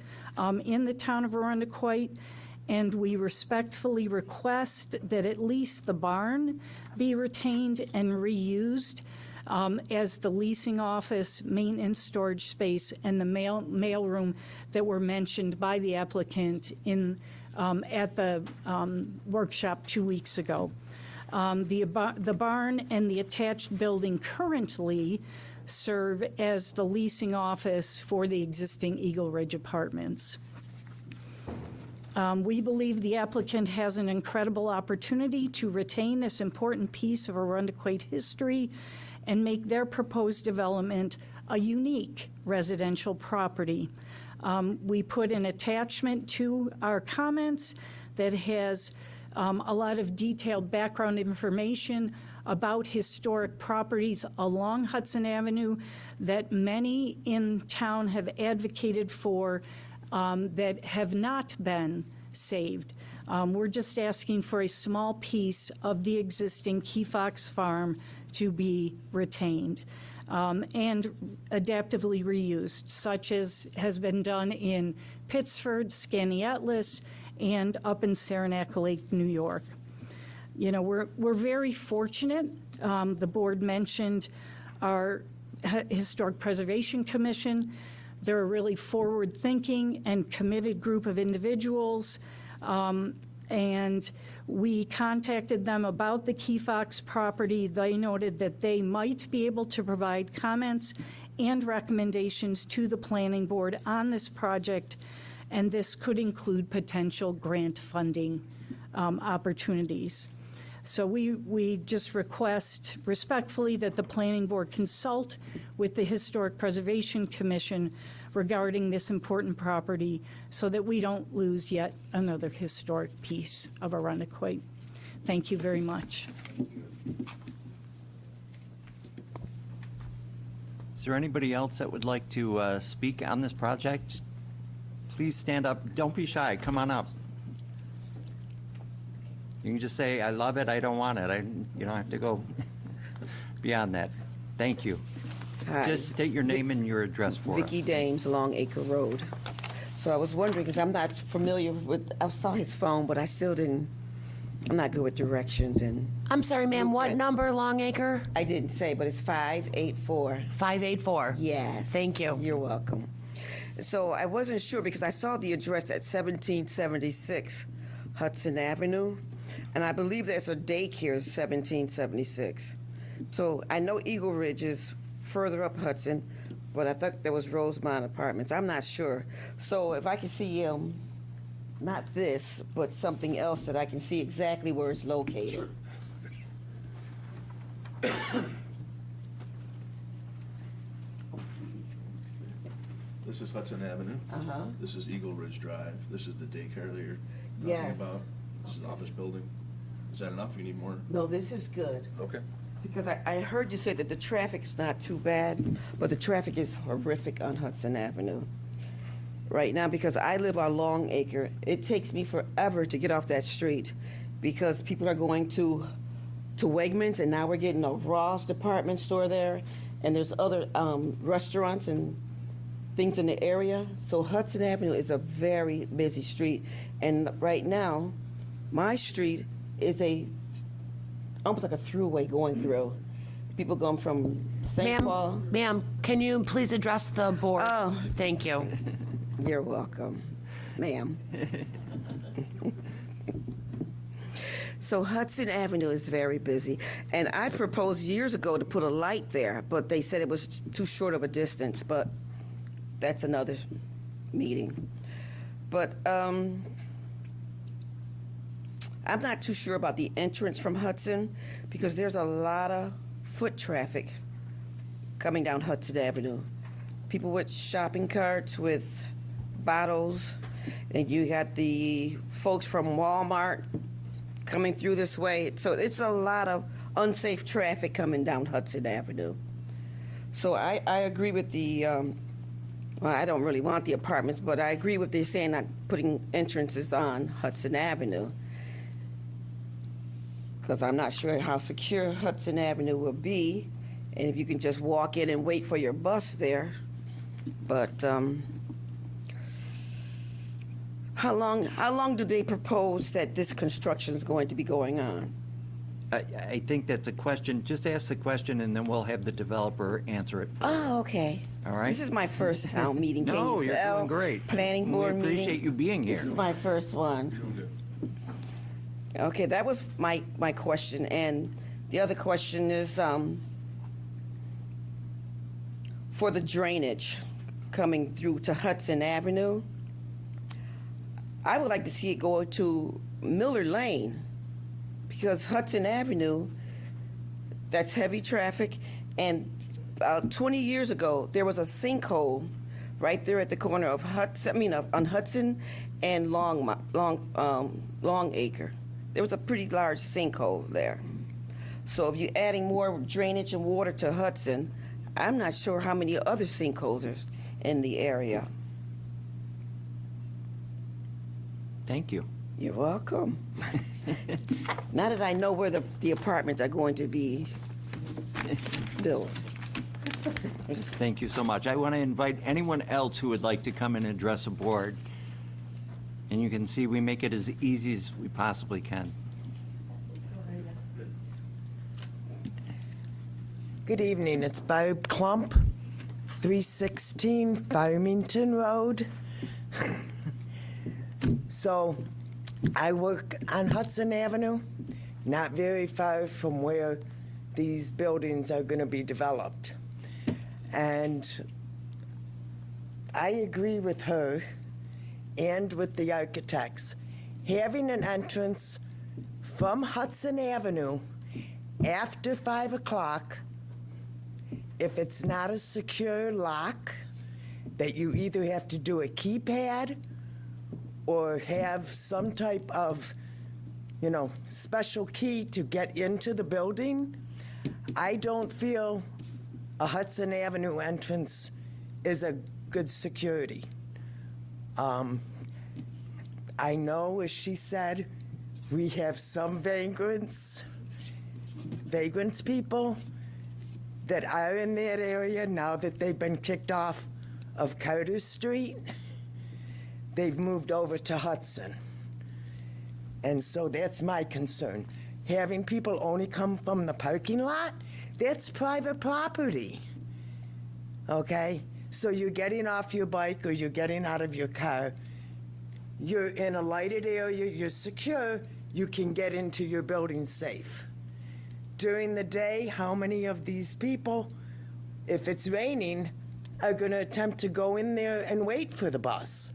H: in the town of Arundecoit, and we respectfully request that at least the barn be retained and reused as the leasing office, maintenance storage space, and the mail room that were mentioned by the applicant at the workshop 2 weeks ago. The barn and the attached building currently serve as the leasing office for the existing Eagle Ridge Apartments. We believe the applicant has an incredible opportunity to retain this important piece of Arundecoit history and make their proposed development a unique residential property. We put an attachment to our comments that has a lot of detailed background information about historic properties along Hudson Avenue that many in town have advocated for that have not been saved. We're just asking for a small piece of the existing Key Fox Farm to be retained and adaptively reused, such as has been done in Pittsford, Skaneateles, and up in Saranac Lake, New York. You know, we're very fortunate. The board mentioned our Historic Preservation Commission. They're a really forward-thinking and committed group of individuals. And we contacted them about the Key Fox property. They noted that they might be able to provide comments and recommendations to the planning board on this project, and this could include potential grant funding opportunities. So we just request respectfully that the planning board consult with the Historic Preservation Commission regarding this important property so that we don't lose yet another historic piece of Arundecoit. Thank you very much.
A: Is there anybody else that would like to speak on this project? Please stand up. Don't be shy. Come on up. You can just say, I love it, I don't want it. You don't have to go beyond that. Thank you.
I: Hi.
A: Just state your name and your address for us.
I: Vicky Dames, Long Acre Road. So I was wondering, because I'm not familiar with, I saw his phone, but I still didn't, I'm not good with directions, and
B: I'm sorry, ma'am, what
I: Blueprint.
B: number, Longacre?
I: I didn't say, but it's 584.
B: 584.
I: Yes.
B: Thank you.
I: You're welcome. So I wasn't sure, because I saw the address at 1776 Hudson Avenue, and I believe there's a daycare 1776. So I know Eagle Ridge is further up Hudson, but I thought there was Rosemont Apartments. I'm not sure. So if I can see, not this, but something else that I can see exactly where it's located.
C: This is Hudson Avenue.
I: Uh-huh.
C: This is Eagle Ridge Drive. This is the daycare that you're talking
I: Yes.
C: about. This is the office building. Is that enough? You need more?
I: No, this is good.
C: Okay.
I: Because I heard you say that the traffic is not too bad, but the traffic is horrific on Hudson Avenue right now, because I live on Long Acre. It takes me forever to get off that street because people are going to Wegmans, and now we're getting a Ross department store there, and there's other restaurants and things in the area. So Hudson Avenue is a very busy street, and right now, my street is almost like a throughway going through. People going from St. Paul.
B: Ma'am, can you please address the board?
I: Oh.
B: Thank you.
I: You're welcome, ma'am. So Hudson Avenue is very busy, and I proposed years ago to put a light there, but they said it was too short of a distance, but that's another meeting. But I'm not too sure about the entrance from Hudson, because there's a lot of foot traffic coming down Hudson Avenue. People with shopping carts, with bottles, and you got the folks from Walmart coming through this way. So it's a lot of unsafe traffic coming down Hudson Avenue. So I agree with the, well, I don't really want the apartments, but I agree with they saying not putting entrances on Hudson Avenue, because I'm not sure how secure Hudson Avenue will be, and if you can just walk in and wait for your bus there. But how long do they propose that this construction is going to be going on?
A: I think that's a question. Just ask the question, and then we'll have the developer answer it for you.
I: Oh, okay.
A: All right.
I: This is my first town meeting. Can
A: No,
I: you
A: you're
I: tell?
A: doing great.
I: Planning board
A: We
I: meeting.
A: appreciate you being here.
I: This is my first one. Okay, that was my question. And the other question is for the drainage coming through to Hudson Avenue. I would like to see it go to Miller Lane, because Hudson Avenue, that's heavy traffic. And 20 years ago, there was a sinkhole right there at the corner of Hudson, on Hudson and Long Acre. There was a pretty large sinkhole there. So if you're adding more drainage and water to Hudson, I'm not sure how many other sinkholes are in the area.
A: Thank you.
I: You're welcome. Now that I know where the apartments are going to be built.
A: Thank you so much. I want to invite anyone else who would like to come and address a board. And you can see we make it as easy as we possibly can.
J: Good evening, it's Barb Klump, 316 Farmington Road. So, I work on Hudson Avenue, not very far from where these buildings are going to be developed. And I agree with her and with the architects. Having an entrance from Hudson Avenue after 5 o'clock, if it's not a secure lock, that you either have to do a keypad or have some type of, special key to get into the building, I don't feel a Hudson Avenue entrance is a good security. I know, as she said, we have some vagrants people that are in that area now that they've been kicked off of Carter Street. They've moved over to Hudson. And so that's my concern. Having people only come from the parking lot, that's private property. Okay? So you're getting off your bike or you're getting out of your car. You're in a lighted area, you're secure, you can get into your building safe. During the day, how many of these people, if it's raining, are going to attempt to go in there and wait for the bus?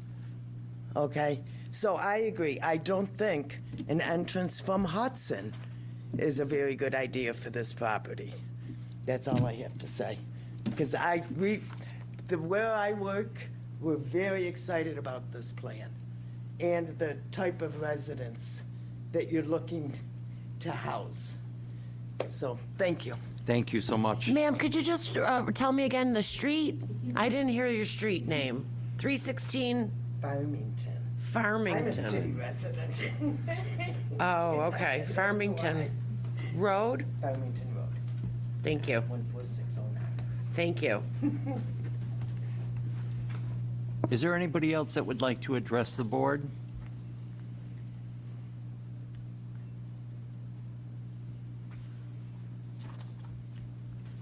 J: Okay? So I agree. I don't think an entrance from Hudson is a very good idea for this property. That's all I have to say. Because where I work, we're very excited about this plan and the type of residents that you're looking to house. So, thank you.
A: Thank you so much.
B: Ma'am, could you just tell me again the street? I didn't hear your street name. 316
J: Farmington.
B: Farmington.
J: I'm a city resident.
B: Oh, okay. Farmington Road?
J: Farmington Road,
B: Thank you.
J: 14609.
B: Thank you.
A: Is there anybody else that would like to address the board?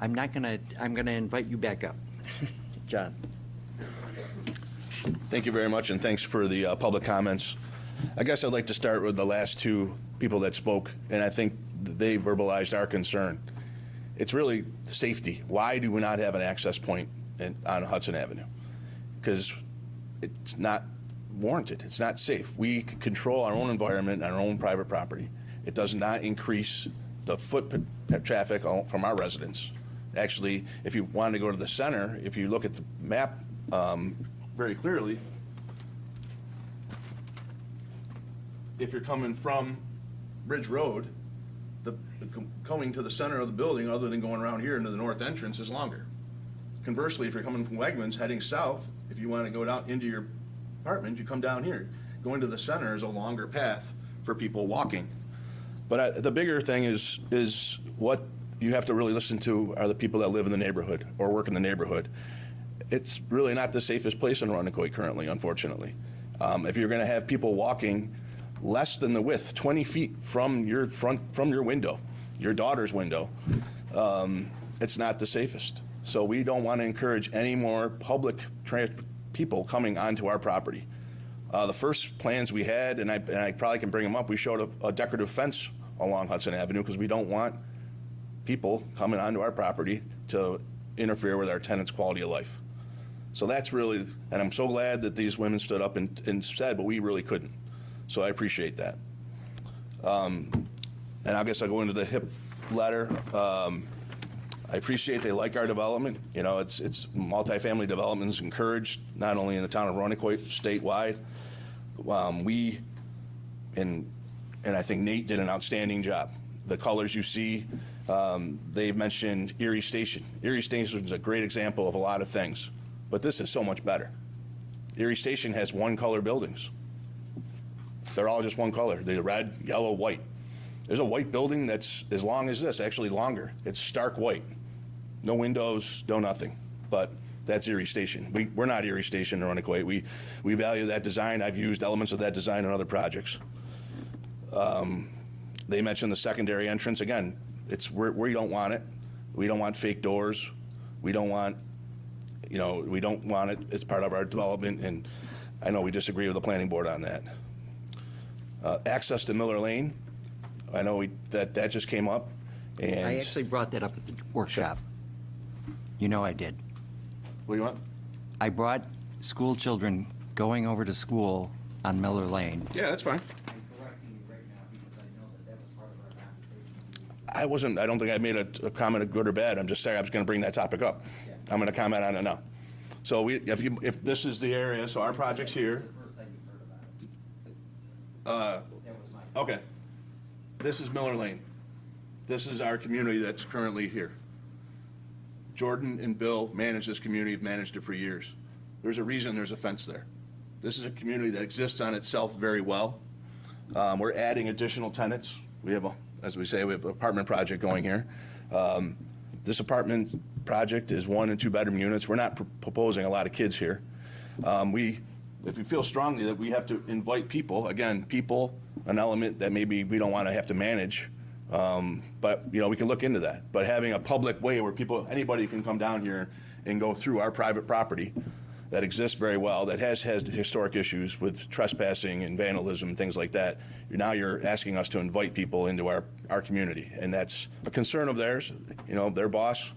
A: I'm going to invite you back up.
G: John?
C: Thank you very much, and thanks for the public comments. I guess I'd like to start with the last two people that spoke, and I think they verbalized our concern. It's really safety. Why do we not have an access point on Hudson Avenue? Because it's not warranted. It's not safe. We control our own environment and our own private property. It does not increase the foot traffic from our residents. Actually, if you want to go to the center, if you look at the map very clearly, if you're coming from Ridge Road, coming to the center of the building, other than going around here into the north entrance, is longer. Conversely, if you're coming from Wegmans heading south, if you want to go down into your apartment, you come down here. Going to the center is a longer path for people walking. But the bigger thing is what you have to really listen to are the people that live in the neighborhood or work in the neighborhood. It's really not the safest place in Rundequoit currently, unfortunately. If you're going to have people walking less than the width, 20 feet from your window, your daughter's window, it's not the safest. So we don't want to encourage any more public people coming onto our property. The first plans we had, and I probably can bring them up, we showed a decorative fence along Hudson Avenue because we don't want people coming onto our property to interfere with our tenants' quality of life. So that's really, and I'm so glad that these women stood up and said, but we really couldn't. So I appreciate that. And I guess I'll go into the HIP letter. I appreciate they like our development. You know, it's multifamily development is encouraged, not only in the town of Rundequoit, statewide. And I think Nate did an outstanding job. The colors you see, they've mentioned Erie Station. Erie Station is a great example of a lot of things, but this is so much better. Erie Station has one color buildings. They're all just one color. They're red, yellow, white. There's a white building that's as long as this, actually longer. It's stark white. No windows, no nothing. But that's Erie Station. We're not Erie Station in Rundequoit. We value that design. I've used elements of that design in other projects. They mentioned the secondary entrance. Again, it's where we don't want it. We don't want fake doors. We don't want it as part of our development, and I know we disagree with the planning board on that. Access to Miller Lane, I know that just came up, and
A: I actually brought that up at the workshop. You know I did.
C: What do you want?
A: I brought school children going over to school on Miller Lane.
C: Yeah, that's fine.
A: I'm correcting you right now because I know that was
C: I don't think I made a comment of good or bad. I'm just saying I was going to bring that topic up. I'm going to comment on it now. So if this is the area, so our project's here. Okay. This is Miller Lane. This is our community that's currently here. Jordan and Bill manage this community, have managed it for years. There's a reason there's a fence there. This is a community that exists on itself very well. We're adding additional tenants. We have, as we say, we have an apartment project going here. This apartment project is 1 and 2 bedroom units. We're not proposing a lot of kids here. If we feel strongly that we have to invite people, again, people, an element that maybe we don't want to have to manage, but we can look into that. But having a public way where anybody can come down here and go through our private property that exists very well, that has historic issues with trespassing and vandalism, things like that. Now you're asking us to invite people into our community, and that's a concern of theirs, their boss.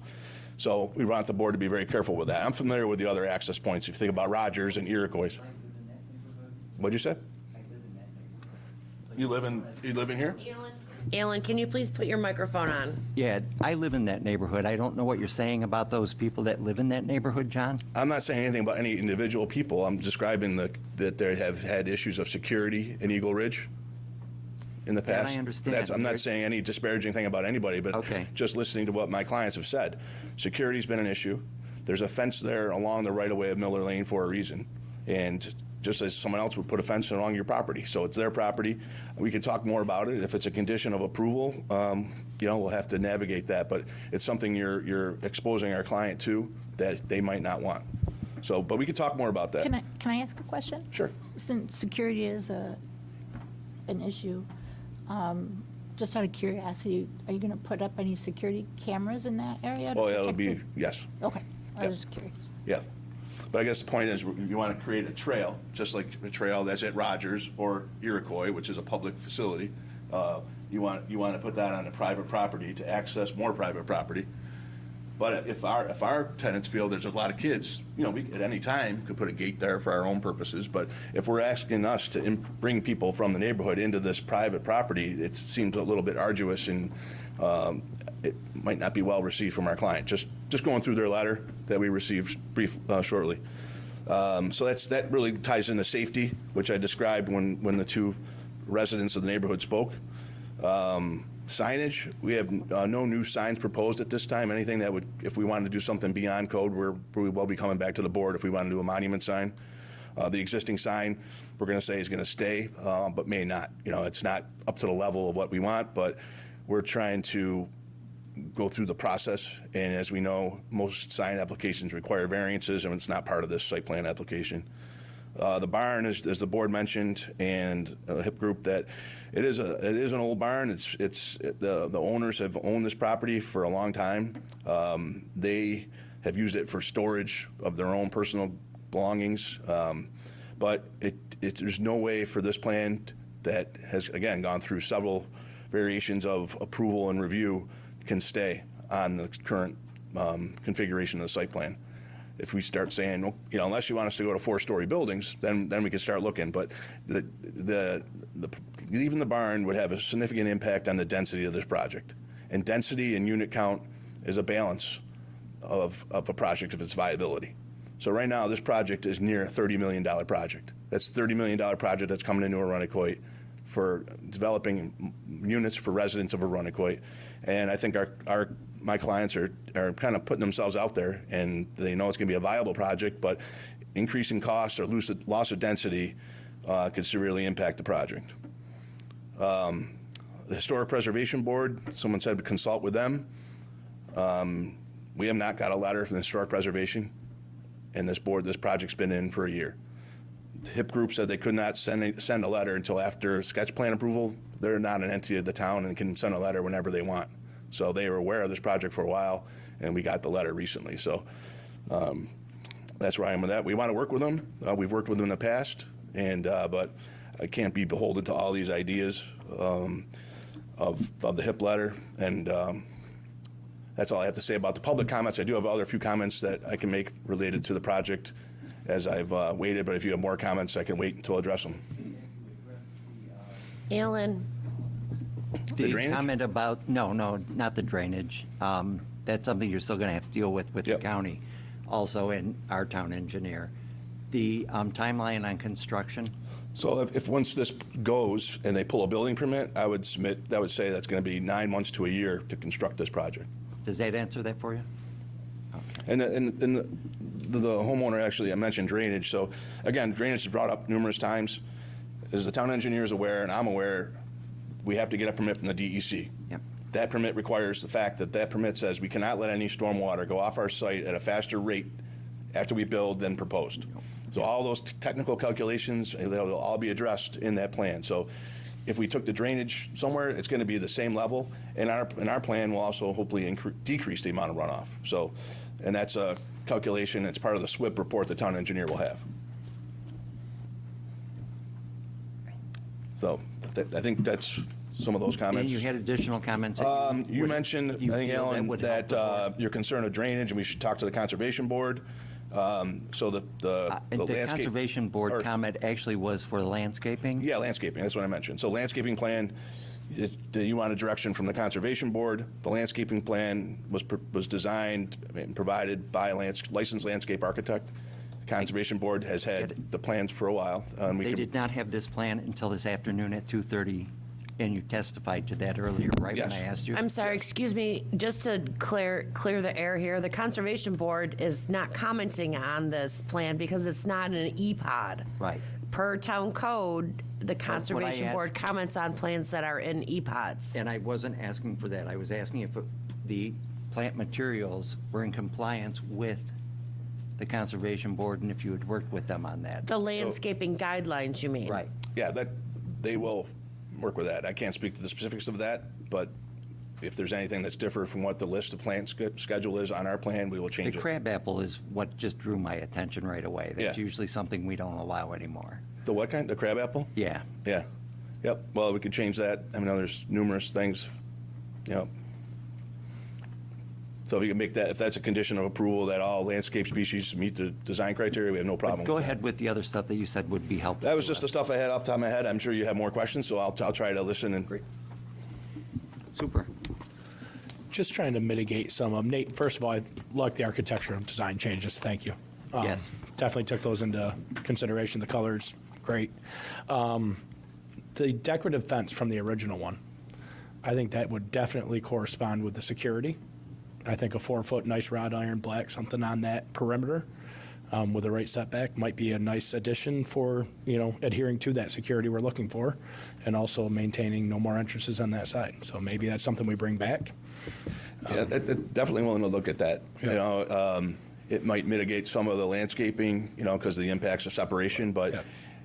C: So we want the board to be very careful with that. I'm familiar with the other access points. If you think about Rogers and Iroquois. What'd you say? You live in here?
B: Alan, can you please put your microphone on?
A: Yeah, I live in that neighborhood. I don't know what you're saying about those people that live in that neighborhood, John.
C: I'm not saying anything about any individual people. I'm describing that they have had issues of security in Eagle Ridge in the past.
A: That I understand.
C: I'm not saying any disparaging thing about anybody, but
A: Okay.
C: just listening to what my clients have said. Security's been an issue. There's a fence there along the right-of-way of Miller Lane for a reason. And just as someone else would put a fence along your property. So it's their property. We can talk more about it. If it's a condition of approval, we'll have to navigate that. But it's something you're exposing our client to that they might not want. So, but we can talk more about that.
E: Can I ask a question?
C: Sure.
E: Since security is an issue, just out of curiosity, are you going to put up any security cameras in that area? to
C: Well, it'll
E: protect
C: be,
E: the-
C: yes.
E: Okay, I
C: Yep.
E: was just curious.
C: Yeah. But I guess the point is you want to create a trail, just like a trail that's at Rogers or Iroquois, which is a public facility. You want to put that on a private property to access more private property. But if our tenants feel there's a lot of kids, we at any time could put a gate there for our own purposes. But if we're asking us to bring people from the neighborhood into this private property, it seems a little bit arduous, and it might not be well received from our client. Just going through their letter that we received shortly. So that really ties into safety, which I described when the two residents of the neighborhood spoke. Signage, we have no new signs proposed at this time. Anything that would, if we wanted to do something beyond code, we will be coming back to the board if we want to do a monument sign. The existing sign, we're going to say is going to stay, but may not. It's not up to the level of what we want, but we're trying to go through the process. And as we know, most sign applications require variances, and it's not part of this site plan application. The barn, as the board mentioned, and the HIP group, that it is an old barn. The owners have owned this property for a long time. They have used it for storage of their own personal belongings, but there's no way for this plan that has, again, gone through several variations of approval and review can stay on the current configuration of the site plan. If we start saying, unless you want us to go to 4-story buildings, then we can start looking. But leaving the barn would have a significant impact on the density of this project. And density and unit count is a balance of a project of its viability. So right now, this project is near a $30 million project. That's a $30 million project that's coming into Arundecoit for developing units for residents of Arundecoit. And I think my clients are kind of putting themselves out there, and they know it's going to be a viable project, but increasing costs or loss of density could severely impact the project. The Historic Preservation Board, someone said to consult with them. We have not got a letter from the Historic Preservation, and this project's been in for a year. The HIP group said they could not send a letter until after sketch plan approval. They're not an entity of the town and can send a letter whenever they want. So they were aware of this project for a while, and we got the letter recently. So that's where I am with that. We want to work with them. We've worked with them in the past, but I can't be beholden to all these ideas of the HIP letter. And that's all I have to say about the public comments. I do have a few comments that I can make related to the project as I've waited, but if you have more comments, I can wait until I address them.
B: Alan,
A: The
C: drainage?
A: comment about, no, not the drainage. That's something you're still going to have to deal with the
C: Yep.
A: county, also and our town engineer. The timeline on construction,
C: So if once this goes and they pull a building permit, I would say that's going to be 9 months to a year to construct this project.
A: does that answer that for you?
C: And the homeowner actually, I mentioned drainage. So again, drainage is brought up numerous times. As the town engineer is aware, and I'm aware, we have to get a permit from the DEC.
A: Yep.
C: That permit requires the fact that that permit says we cannot let any stormwater go off our site at a faster rate after we build than proposed. So all those technical calculations, they'll all be addressed in that plan. So if we took the drainage somewhere, it's going to be the same level, and our plan will also hopefully decrease the amount of runoff. So, and that's a calculation, it's part of the SWIP report the town engineer will have. So I think that's some of those
A: And
C: comments.
A: you had additional comments? that
C: You
A: would-
C: mentioned, I
A: you
C: think,
A: feel
C: Alan,
A: would help
C: that
A: the board?
C: you're concerned with drainage, and we should talk to the Conservation Board. So the
A: And the
C: landscape.
A: Conservation Board
C: or-
A: comment actually was for landscaping?
C: Yeah, landscaping, that's what I mentioned. So landscaping plan, you want a direction from the Conservation Board. The landscaping plan was designed and provided by a licensed landscape architect. Conservation Board has had the plans for a while.
A: They did not have this plan until this afternoon at 2:30, and you testified to that earlier, right, when I
C: Yes.
A: asked you?
B: I'm sorry, excuse me, just to clear the air here, the Conservation Board is not commenting on this plan because it's not an EPOD.
A: Right.
B: Per town code, the Conservation Board
A: asked.
B: comments on plans that are in EPODs.
A: And I wasn't asking for that. I was asking if the plant materials were in compliance with the Conservation Board and if you had worked with them on that.
B: The landscaping guidelines, you mean?
A: Right.
C: Yeah, they will work with that. I can't speak to the specifics of that, but if there's anything that's different from what the list of plant schedule is on our plan, we will
A: The
C: change it.
A: crabapple is what just drew my attention right away. That's
C: Yeah.
A: usually something we don't allow anymore.
C: The what kind? The crabapple?
A: Yeah.
C: Yeah. Yep. Well, we could change that. I mean, there's numerous things, you know. So if you can make that, if that's a condition of approval, that all landscape species meet the design criteria, we have no problem.
A: Go
C: with that.
A: ahead with the other stuff that you said would be helpful.
C: That was
A: to
C: just the
A: us.
C: stuff I had off the top of my head. I'm sure you have more questions, so I'll try to listen and.
A: Great. Super.
K: Just trying to mitigate some of them. Nate, first of all, I like the architectural design changes. Thank you.
A: Yes.
K: Definitely took those into consideration. The colors, great. The decorative fence from the original one, I think that would definitely correspond with the security. I think a 4-foot nice wrought iron black, something on that perimeter with the right setback might be a nice addition for, adhering to that security we're looking for and also maintaining no more entrances on that side. So maybe that's something we bring back.
C: Yeah, definitely willing to look at that.
K: Yeah.
C: It might mitigate some of the landscaping, because of the impacts of separation, but,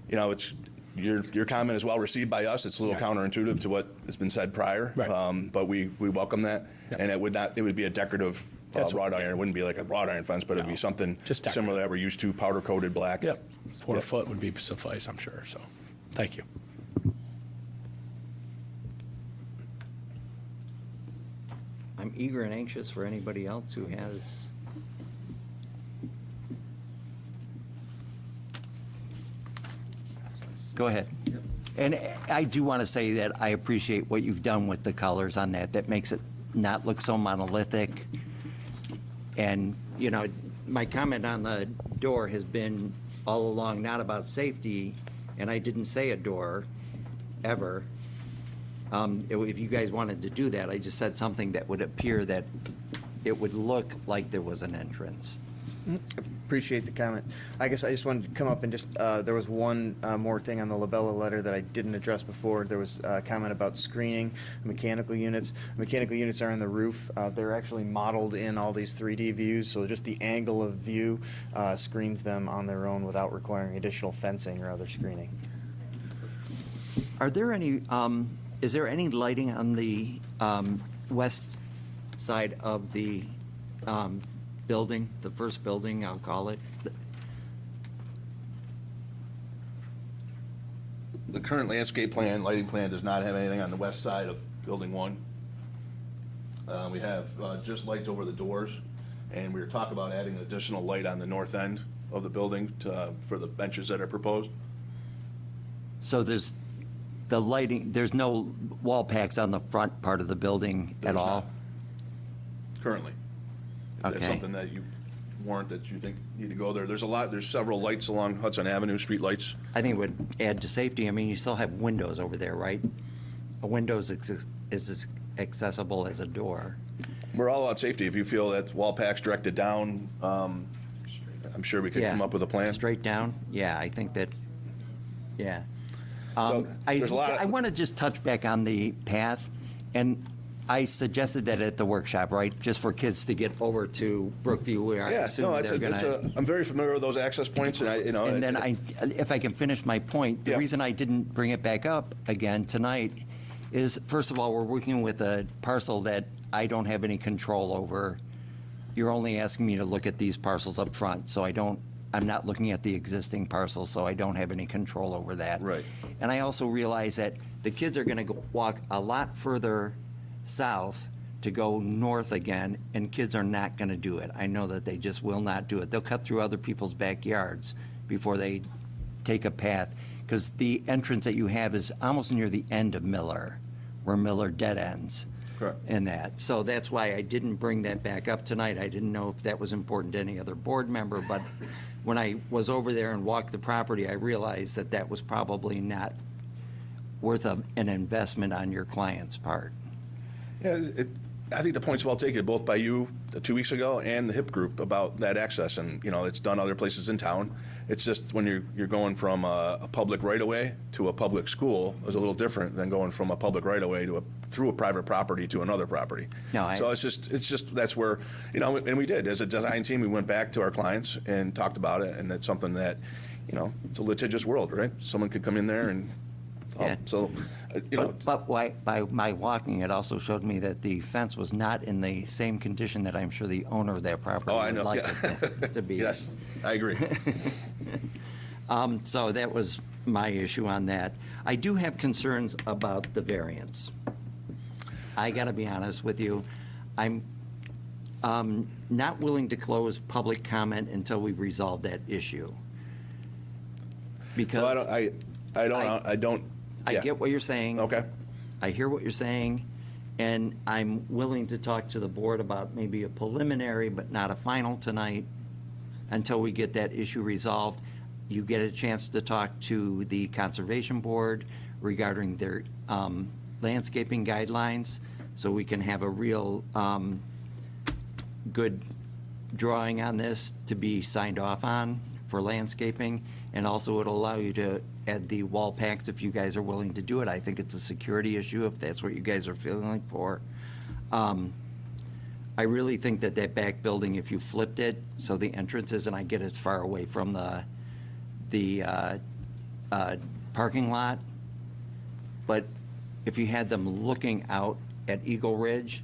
K: Yeah.
C: it's, your comment is well received by us. It's a little
K: Yeah.
C: counterintuitive to what has been said prior.
K: Right.
C: But we welcome that.
K: Yeah.
C: And it would be a decorative
K: That's
C: wrought iron. It wouldn't be like a wrought iron fence, but it'd
K: No,
C: be something
K: just decorative.
C: similar that we're used to, powder coated black.
K: Yep. 4
C: Yep.
K: foot would be suffice, I'm sure. So, thank you.
A: I'm eager and anxious for anybody else who has. Go ahead. And I do want to say that I appreciate what you've done with the colors on that. That makes it not look so monolithic. And, my comment on the door has been all along not about safety, and I didn't say a door, ever. If you guys wanted to do that, I just said something that would appear that it would look like there was an entrance.
G: Appreciate the comment. I guess I just wanted to come up and just, there was one more thing on the Labella letter that I didn't address before. There was a comment about screening mechanical units. Mechanical units are on the roof. They're actually modeled in all these 3D views, so just the angle of view screens them on their own without requiring additional fencing or other screening.
A: Are there any, is there any lighting on the west side of the building, the first building, I'll call it?
C: The current landscape plan, lighting plan, does not have anything on the west side of Building 1. We have just lights over the doors, and we were talking about adding an additional light on the north end of the building for the benches that are proposed.
A: So the the lighting, there's no wall packs on the front part of the building at
C: There's
A: all?
C: not. Currently. If that's
A: Okay.
C: something that you warrant that you think need to go there. There's several lights along Hudson Avenue, street lights.
A: I think it would add to safety. I mean, you still have windows over there, right? A window is as accessible as a door.
C: We're all about safety. If you feel that wall packs directed down, I'm sure we could
A: Yeah.
C: come up with a plan.
A: Straight down? Yeah, I think that, yeah.
C: So, there's a lot of-
A: I want to just touch back on the path, and I suggested that at the workshop, right? Just for kids to get over to Brookview, where I
C: Yeah,
A: assume
C: no,
A: they're going to.
C: I'm very familiar with those access points, and
A: And then if I can finish my point, the
C: Yeah.
A: reason I didn't bring it back up again tonight is, first of all, we're working with a parcel that I don't have any control over. You're only asking me to look at these parcels up front, so I'm not looking at the existing parcel, so I don't have any control over that.
C: Right.
A: And I also realize that the kids are going to walk a lot further south to go north again, and kids are not going to do it. I know that they just will not do it. They'll cut through other people's backyards before they take a path, because the entrance that you have is almost near the end of Miller, where Miller dead ends.
C: Correct.
A: In that. So that's why I didn't bring that back up tonight. I didn't know if that was important to any other board member, but when I was over there and walked the property, I realized that that was probably not worth an investment on your client's part.
C: Yeah, I think the point's well taken, both by you 2 weeks ago and the HIP group about that access, and, it's done other places in town. It's just when you're going from a public right-of-way to a public school is a little different than going from a public right-of-way through a private property to another property.
A: No,
C: So it's just, that's where, and we did, as a design team, we went back to our clients and talked about it, and it's something that, it's a litigious world, right? Someone could come in there and,
A: Yeah. But by my walking, it also showed me that the fence was not in the same condition that I'm sure the owner of that property
C: Oh, I
A: would
C: know,
A: like
C: yeah.
A: it to be.
C: Yes, I agree.
A: So that was my issue on that. I do have concerns about the variance. I got to be honest with you. I'm not willing to close public comment until we resolve that issue. Because
C: So I don't.
A: I
C: yeah.
A: get what you're saying.
C: Okay.
A: I hear what you're saying, and I'm willing to talk to the board about maybe a preliminary, but not a final tonight, until we get that issue resolved. You get a chance to talk to the Conservation Board regarding their landscaping guidelines, so we can have a real good drawing on this to be signed off on for landscaping, and also it'll allow you to add the wall packs if you guys are willing to do it. I think it's a security issue if that's what you guys are feeling for. I really think that back building, if you flipped it, so the entrance is, and I get as far away from the parking lot, but if you had them looking out at Eagle Ridge,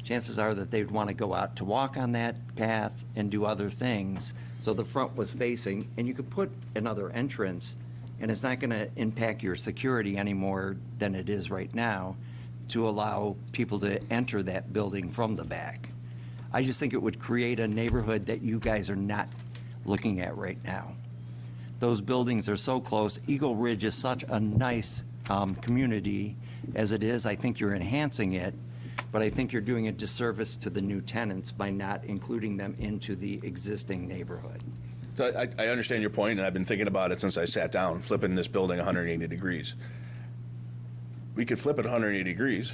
A: chances are that they'd want to go out to walk on that path and do other things. So the front was facing, and you could put another entrance, and it's not going to impact your security any more than it is right now to allow people to enter that building from the back. I just think it would create a neighborhood that you guys are not looking at right now. Those buildings are so close. Eagle Ridge is such a nice community as it is. I think you're enhancing it, but I think you're doing a disservice to the new tenants by not including them into the existing neighborhood.
C: So I understand your point, and I've been thinking about it since I sat down, flipping this building 180 degrees. We could flip it 180 degrees,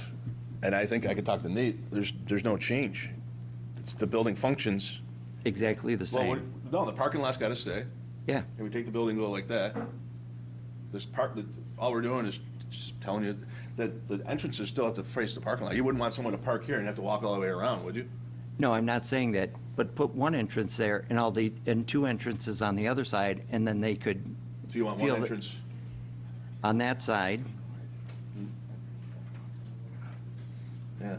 C: and I think I could talk to Nate. There's no change. The building functions.
A: Exactly the
C: Well,
A: same.
C: no, the parking lot's got to stay.
A: Yeah.
C: And we take the building, go like that. All we're doing is just telling you that the entrances still have to face the parking lot. You wouldn't want someone to park here and have to walk all the way around, would you?
A: No, I'm not saying that, but put one entrance there and two entrances on the other side, and then they could
C: So you want
A: feel
C: one
A: that-
C: entrance?
A: on that side.
C: Yeah.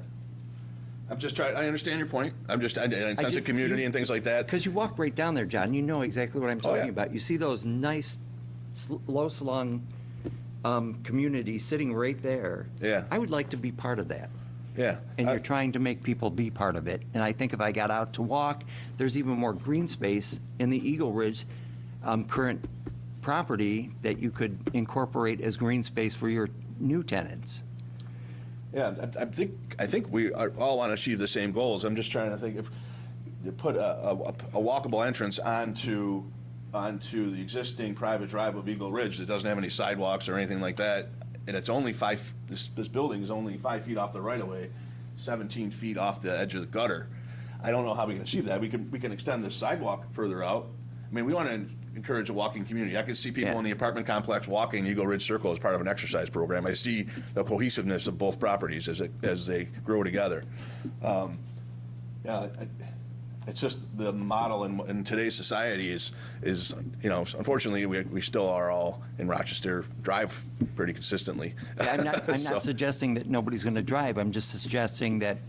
C: I'm just trying, I understand your point. I'm just, and sense of
A: just-
C: community and things like that.
A: Because you walk right down there, John, you know exactly what I'm
C: Oh, yeah.
A: talking about. You see those nice, low-slung communities sitting right there.
C: Yeah.
A: I would like to be part of that.
C: Yeah.
A: And you're trying to make people be part of it. And I think if I got out to walk, there's even more green space in the Eagle Ridge current property that you could incorporate as green space for your new tenants.
C: Yeah, I think we all want to achieve the same goals. I'm just trying to think if you put a walkable entrance onto the existing private drive of Eagle Ridge that doesn't have any sidewalks or anything like that, and it's only this building is only 5 feet off the right of way, 17 feet off the edge of the gutter. I don't know how we can achieve that. We can extend the sidewalk further out. I mean, we want to encourage a walking community. I can see people in the apartment complex walking Eagle Ridge Circle as part of an exercise program. I see the cohesiveness of both properties as they grow together. It's just the model in today's society is unfortunately we still are all in Rochester Drive pretty consistently.
A: I'm not
C: So-
A: suggesting that nobody's going to drive. I'm just suggesting that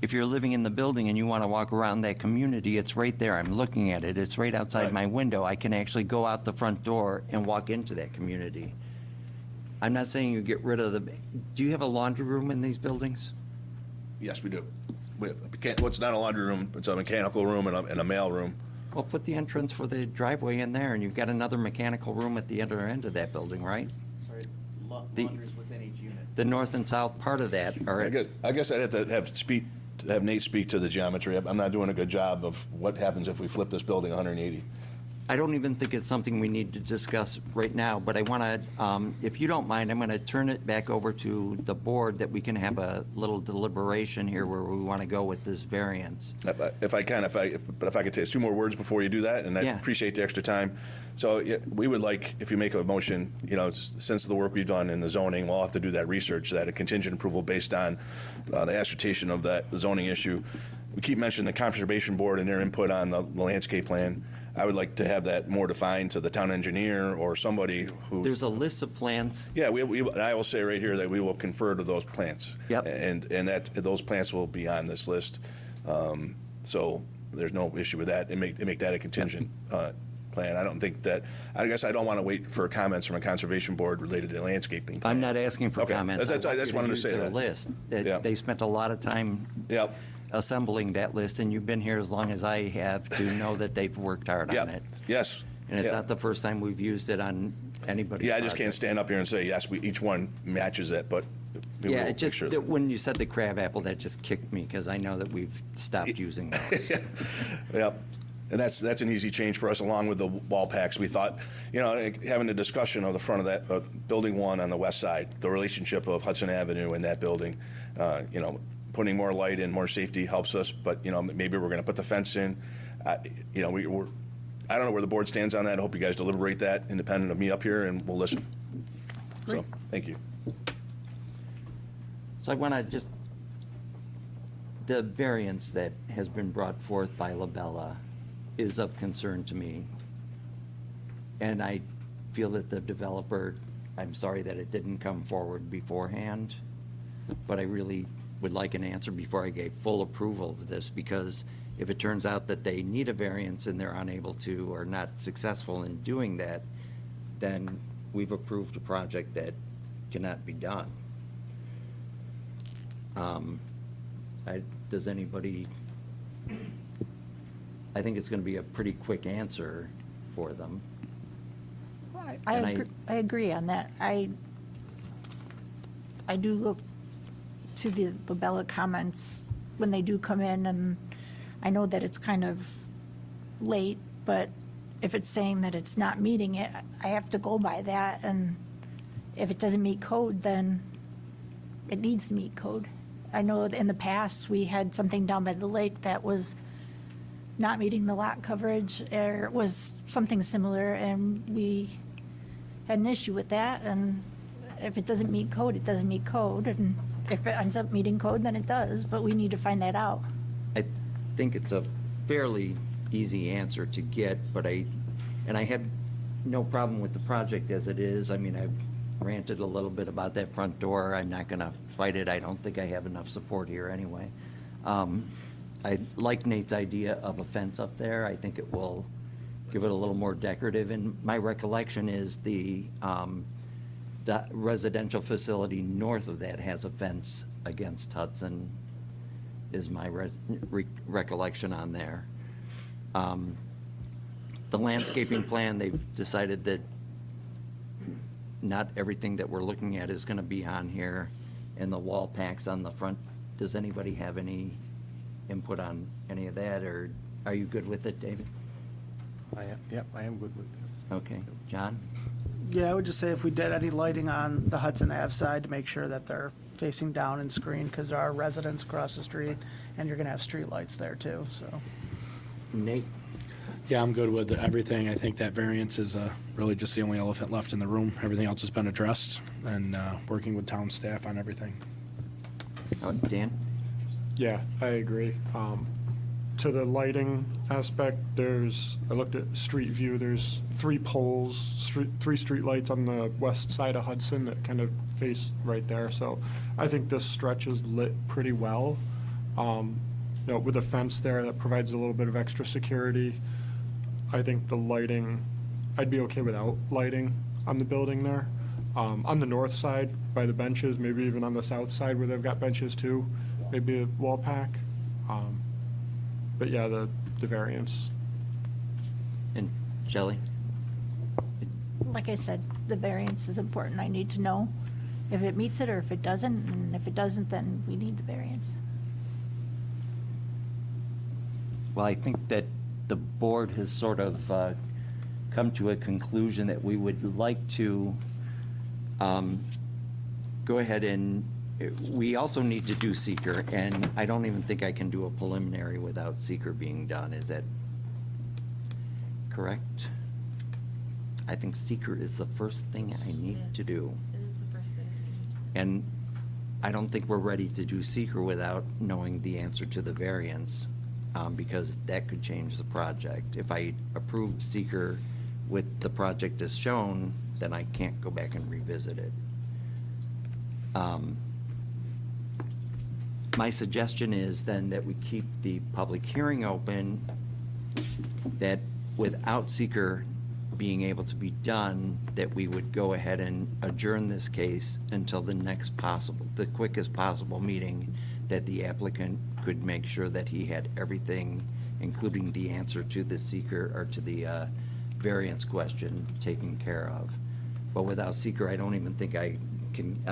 A: if you're living in the building and you want to walk around that community, it's right there. I'm looking at it. It's right outside
C: Right.
A: my window. I can actually go out the front door and walk into that community. I'm not saying you get rid of do you have a laundry room in these buildings?
C: Yes, we do. It's not a laundry room, it's a mechanical room and a mail room.
A: Well, put the entrance for the driveway in there, and you've got another mechanical room at the other end of that building, right?
G: Sorry,
A: The-
G: laundries within each unit.
A: The north and south part of that are.
C: I guess I'd have to have Nate speak to the geometry. I'm not doing a good job of what happens if we flip this building 180.
A: I don't even think it's something we need to discuss right now, but I want to, if you don't mind, I'm going to turn it back over to the board that we can have a little deliberation here where we want to go with this variance.
C: If I could say 2 more words before you do that, and I
A: Yeah.
C: appreciate the extra time. So yeah, we would like, if you make a motion, since the work we've done in the zoning, we'll have to do that research, that a contingent approval based on the assertion of that zoning issue. We keep mentioning the Conservation Board and their input on the landscape plan. I would like to have that more defined to the town engineer or somebody who.
A: There's a list of plants.
C: Yeah, and I will say right here that we will confer to those plants.
A: Yep.
C: And that those plants will be on this list. So there's no issue with that, and make that a contingent plan. I don't think that, I guess I don't want to wait for comments from a conservation board related to landscaping.
A: I'm not asking for
C: Okay.
A: comments.
C: That's- I just wanted to say
A: Their
C: that.
A: list.
C: Yeah.
A: They spent a lot of time
C: Yep.
A: assembling that list, and you've been here as long as I have to know that they've worked hard on
C: Yep.
A: it.
C: Yes.
A: And it's
C: Yeah.
A: not the first time we've used it on anybody's
C: Yeah, I just can't
A: project.
C: stand up here and say, yes, each one matches it, but we will
A: Yeah, it
C: make
A: just,
C: sure.
A: when you said the crab apple, that just kicked me, because I know that we've stopped using those.
C: Yep. And that's an easy change for us, along with the wall packs. We thought, having a discussion of the front of that, Building 1 on the west side, the relationship of Hudson Avenue and that building, putting more light and more safety helps us, but, maybe we're going to put the fence in. I don't know where the board stands on that. I hope you guys deliberate that independent of me up here, and we'll listen. So, thank you.
A: So I want to just, the variance that has been brought forth by Labella is of concern to me. And I feel that the developer, I'm sorry that it didn't come forward beforehand, but I really would like an answer before I gave full approval of this, because if it turns out that they need a variance and they're unable to, or not successful in doing that, then we've approved a project that cannot be done. Does anybody, I think it's going to be a pretty quick answer for them.
E: I agree on that. I do look to the Labella comments when they do come in, and I know that it's kind of late, but if it's saying that it's not meeting it, I have to go by that, and if it doesn't meet code, then it needs to meet code. I know that in the past, we had something down by the lake that was not meeting the lot coverage, or it was something similar, and we had an issue with that, and if it doesn't meet code, it doesn't meet code, and if it ends up meeting code, then it does, but we need to find that out.
A: I think it's a fairly easy answer to get, but I have no problem with the project as it is. I mean, I've ranted a little bit about that front door. I'm not going to fight it. I don't think I have enough support here anyway. I like Nate's idea of a fence up there. I think it will give it a little more decorative. And my recollection is the residential facility north of that has a fence against Hudson, is my recollection on there. The landscaping plan, they've decided that not everything that we're looking at is going to be on here, and the wall packs on the front. Does anybody have any input on any of that, or are you good with it, David?
L: I am good with that.
A: Okay, John?
F: Yeah, I would just say if we did any lighting on the Hudson Ave side, to make sure that they're facing down and screened, because there are residents across the street, and you're going to have street lights there too, so.
A: Nate?
K: Yeah, I'm good with everything. I think that variance is really just the only elephant left in the room. Everything else has been addressed, and working with town staff on everything.
A: Oh, Dan?
L: Yeah, I agree. To the lighting aspect, I looked at street view, there's 3 poles, 3 street lights on the west side of Hudson that kind of face right there. So I think this stretch is lit pretty well. With a fence there, that provides a little bit of extra security. I think the lighting, I'd be okay without lighting on the building there. On the north side, by the benches, maybe even on the south side where they've got benches too, maybe a wall pack. But yeah, the variance.
A: And Shelley?
E: Like I said, the variance is important. I need to know if it meets it or if it doesn't, and if it doesn't, then we need the variance.
A: Well, I think that the board has sort of come to a conclusion that we would like to go ahead and, we also need to do seeker, and I don't even think I can do a preliminary without seeker being done. Is that correct? I think seeker is the first thing I need to do.
M: It is the first thing.
A: And I don't think we're ready to do seeker without knowing the answer to the variance, because that could change the project. If I approve seeker with the project as shown, then I can't go back and revisit it. My suggestion is then that we keep the public hearing open, that without seeker being able to be done, that we would go ahead and adjourn this case until the quickest possible meeting, that the applicant could make sure that he had everything, including the answer to the seeker, or to the variance question, taken care of. But without seeker, I don't even think I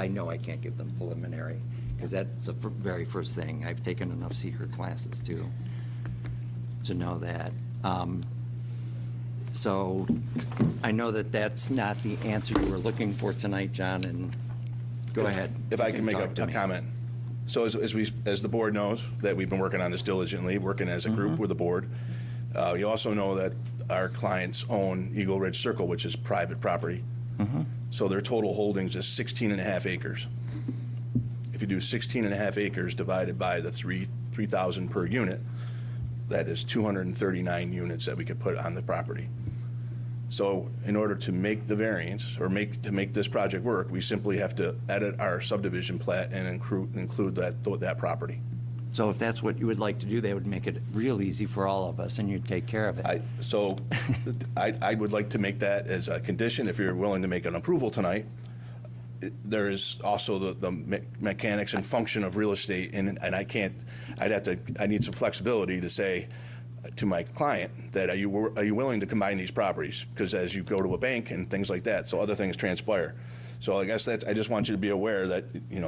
A: know I can't give them preliminary, because that's the very first thing. I've taken enough seeker classes to know that. So I know that that's not the answer you were looking for tonight, John, and go ahead.
C: If I can make
A: talk to
C: a
A: me.
C: comment. So as the board knows, that we've been working on this diligently, working as a group with the board. You also know that our clients own Eagle Ridge Circle, which is private property. So their total holdings is 16 and a half acres. If you do 16 and a half acres divided by the 3,000 per unit, that is 239 units that we could put on the property. So in order to make the variance, or to make this project work, we simply have to edit our subdivision plat and include that property.
A: So if that's what you would like to do, they would make it real easy for all of us, and you'd take care of it.
C: I would like to make that as a condition, if you're willing to make an approval tonight. There is also the mechanics and function of real estate, and I need some flexibility to say to my client that are you willing to combine these properties? Because as you go to a bank and things like that, so other things transpire. So I guess I just want you to be aware that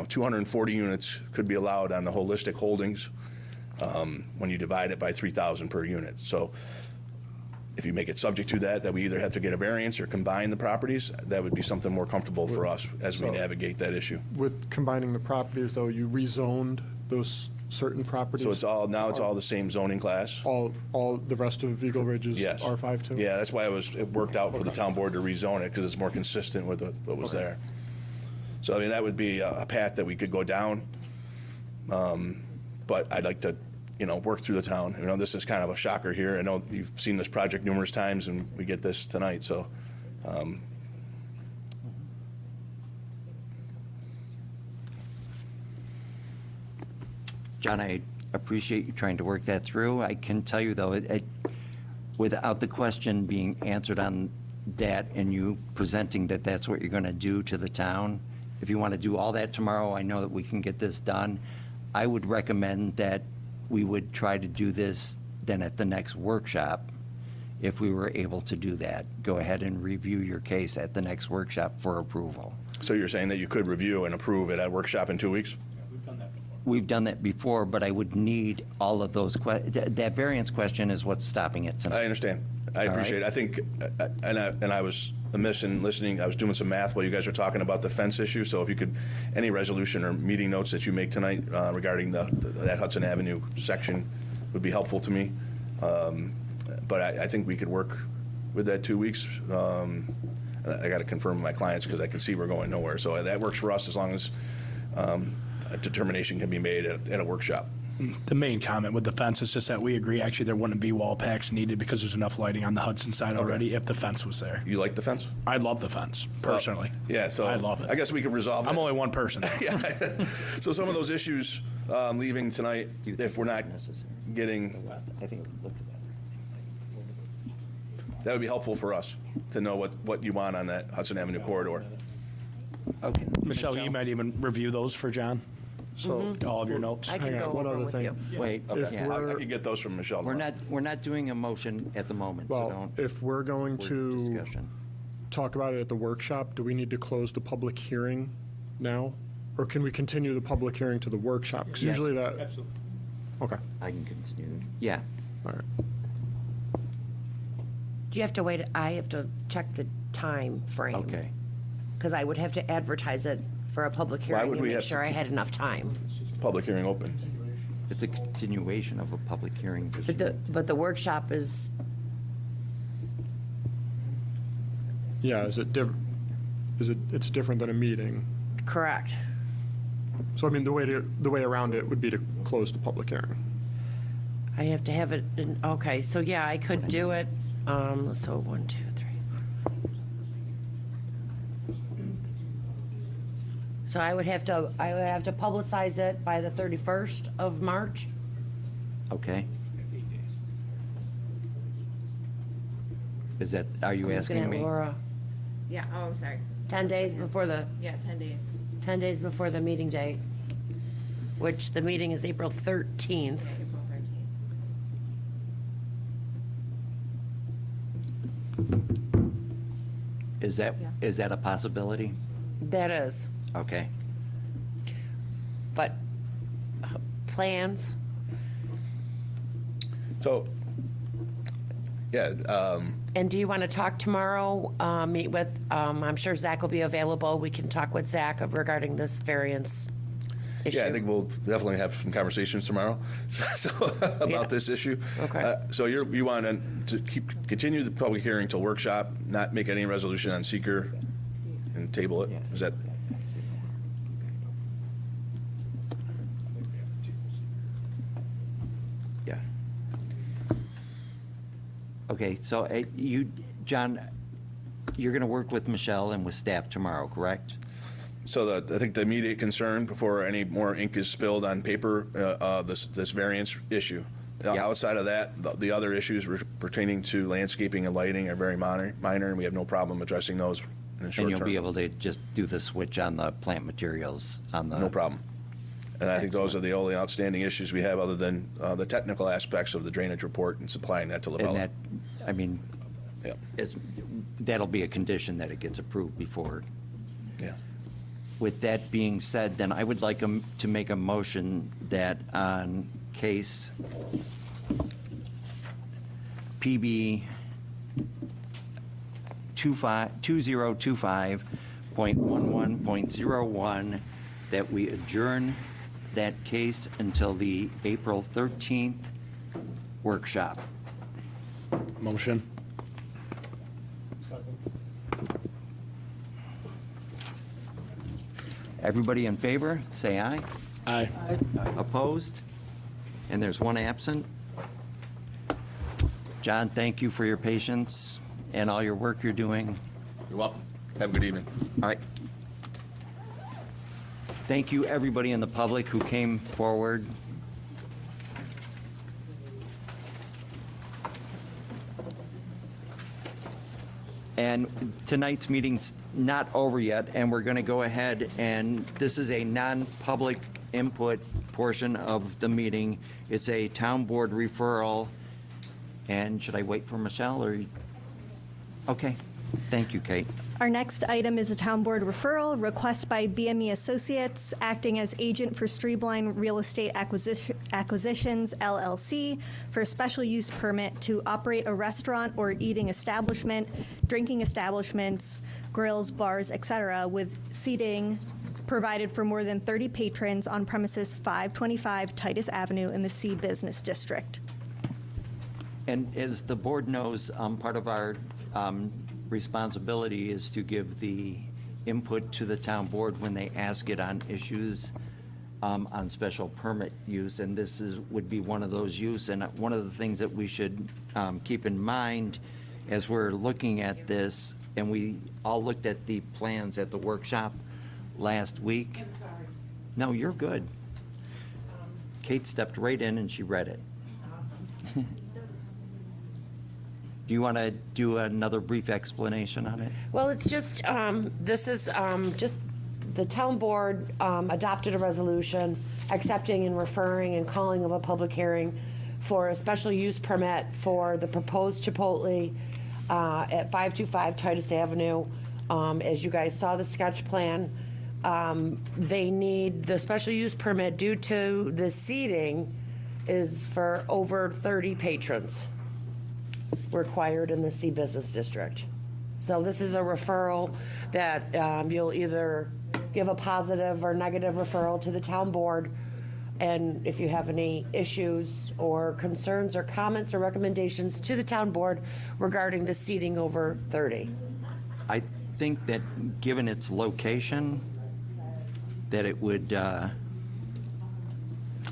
C: 240 units could be allowed on the holistic holdings when you divide it by 3,000 per unit. So if you make it subject to that we either have to get a variance or combine the properties, that would be something more comfortable for us as we navigate that issue.
L: With combining the properties, though, you rezoned those certain properties?
C: So it's all the same zoning class?
L: All the rest of Eagle Ridge is
C: Yes.
L: R5 too?
C: Yeah, that's why it worked out for the town board to rezone it, because it's more consistent with what was there. So, I mean, that would be a path that we could go down. But I'd like to, work through the town. This is kind of a shocker here. I know you've seen this project numerous times, and we get this tonight, so.
A: John, I appreciate you trying to work that through. I can tell you, though, without the question being answered on that and you presenting that that's what you're going to do to the town, if you want to do all that tomorrow, I know that we can get this done. I would recommend that we would try to do this then at the next workshop if we were able to do that. Go ahead and review your case at the next workshop for approval.
C: So you're saying that you could review and approve it at workshop in 2 weeks?
A: We've done that before, but I would need all of those, that variance question is what's stopping it
C: I
A: tonight.
C: understand. I
A: All right.
C: appreciate it. I think, and I was amiss in listening. I was doing some math while you guys were talking about the fence issue. So if you could, any resolution or meeting notes that you make tonight regarding that Hudson Avenue section would be helpful to me. But I think we could work with that 2 weeks. I got to confirm with my clients because I can see we're going nowhere. So that works for us as long as a determination can be made at a workshop.
K: The main comment with the fence is just that we agree, actually, there wouldn't be wall packs needed because there's enough lighting on the Hudson side already if the fence was there.
C: You like the fence?
K: I love the fence, personally.
C: Yeah, so
K: I love it.
C: I guess we could resolve that.
K: I'm only one person.
C: Yeah. So some of those issues leaving tonight, if we're not getting,
A: I think, look at
C: that would be helpful for us to know what you want on that Hudson Avenue corridor.
A: that. Okay.
K: Michelle, you might even review those for John, so all of your notes.
B: I can
L: Hang
B: go
L: on, one
B: over
L: other
B: with
L: thing.
B: you.
A: Wait,
L: If
A: yeah.
C: I
L: we're-
C: could get those from Michelle.
A: We're not doing a motion at the moment, so
L: Well,
A: don't.
L: if we're going
A: We're
L: to
A: discussion.
L: talk about it at the workshop, do we need to close the public hearing now? Or can we continue the public hearing to the workshop? Because
A: Yes.
L: usually that. Absolutely. Okay,
A: I can continue. Yeah.
L: all right.
B: Do you have to wait, I have to check the time frame.
A: Okay.
B: Because I would have to advertise it for a public hearing
C: would
B: and
C: we
B: make
C: have to
B: sure I had enough time.
C: Public hearing open.
A: It's a continuation of a public hearing.
B: But the workshop is,
L: Yeah, it's different than a meeting.
B: correct.
L: So I mean, the way around it would be to close the public hearing.
B: I have to have it, okay, so yeah, I could do it, so 1, 2, 3. So I would have to publicize it by the 31st of March?
A: Okay. Is that, are you
B: Looking
A: asking
B: at
A: me?
B: Laura,
M: Yeah, oh, I'm sorry.
B: 10 days before the,
M: Yeah, 10 days.
B: 10 days before the meeting date, which the meeting is April 13th.
M: April 13th.
A: Is that a possibility?
B: That is,
A: Okay.
B: but plans,
C: So, yeah,
B: and do you want to talk tomorrow, meet with, I'm sure Zach will be available, we can talk with Zach regarding this variance issue.
C: yeah, I think we'll definitely have some conversations tomorrow so, about
B: Yeah.
C: this issue.
B: Okay.
C: So you want to continue the public hearing till workshop, not make any resolution on seeker, and table it? Is that?
A: Yeah. Okay, so John, you're going to work with Michelle and with staff tomorrow, correct?
C: So I think the immediate concern before any more ink is spilled on paper, this variance issue.
A: Yeah.
C: Outside of that, the other issues pertaining to landscaping and lighting are very minor, and we have no problem addressing those in the short
A: And
C: term.
A: you'll be able to just do the switch on the plant materials on the.
C: No problem. And I think those are the only outstanding issues we have, other than the technical aspects of the drainage report and supplying that to
A: And
C: Labella.
A: that, I mean,
C: Yeah,
A: that'll be a condition that it gets approved before.
C: yeah.
A: With that being said, then I would like to make a motion that on case PB 2025.11.01, that we adjourn that case until the April 13th workshop.
K: Motion.
A: Everybody in favor, say aye.
K: Aye.
A: Opposed? And there's one absent. John, thank you for your patience and all your work you're doing.
C: You're welcome. Have a good evening.
A: All right. Thank you, everybody in the public who came forward. And tonight's meeting's not over yet, and we're going to go ahead and, this is a non-public input portion of the meeting. It's a town board referral And should I wait for Michelle, or? Okay, thank you, Kate.
D: Our next item is a town board referral, request by BME Associates, acting as agent for Streamline Real Estate Acquisitions LLC, for a special use permit to operate a restaurant or eating establishment, drinking establishments, grills, bars, etc., with seating provided for more than 30 patrons on premises 525 Titus Avenue in the C Business District.
A: And as the board knows, part of our responsibility is to give the input to the town board when they ask it on issues on special permit use, and this would be one of those use. And one of the things that we should keep in mind as we're looking at this, and we all looked at the plans at the workshop last week. No, you're good. Kate stepped right in and she read it. Do you want to do another brief explanation on it?
B: Well, it's just, this is just, the town board adopted a resolution accepting and referring and calling of a public hearing for a special use permit for the proposed Chipotle at 525 Titus Avenue. As you guys saw the sketch plan, they need the special use permit due to the seating is for over 30 patrons required in the C Business District. So this is a referral that you'll either give a positive or negative referral to the town board. And if you have any issues or concerns or comments or recommendations to the town board regarding the seating over 30.
A: I think that given its location, that it would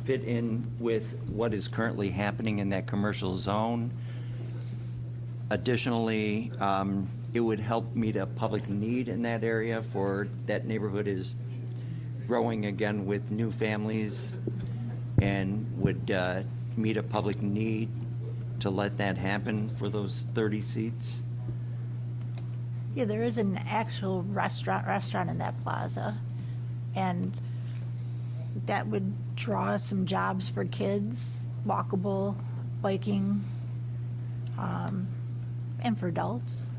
A: fit in with what is currently happening in that commercial zone. Additionally, it would help meet a public need in that area, for that neighborhood is growing again with new families, and would meet a public need to let that happen for those 30 seats.
E: Yeah, there is an actual restaurant in that plaza, and that would draw some jobs for kids, walkable, biking, and for adults.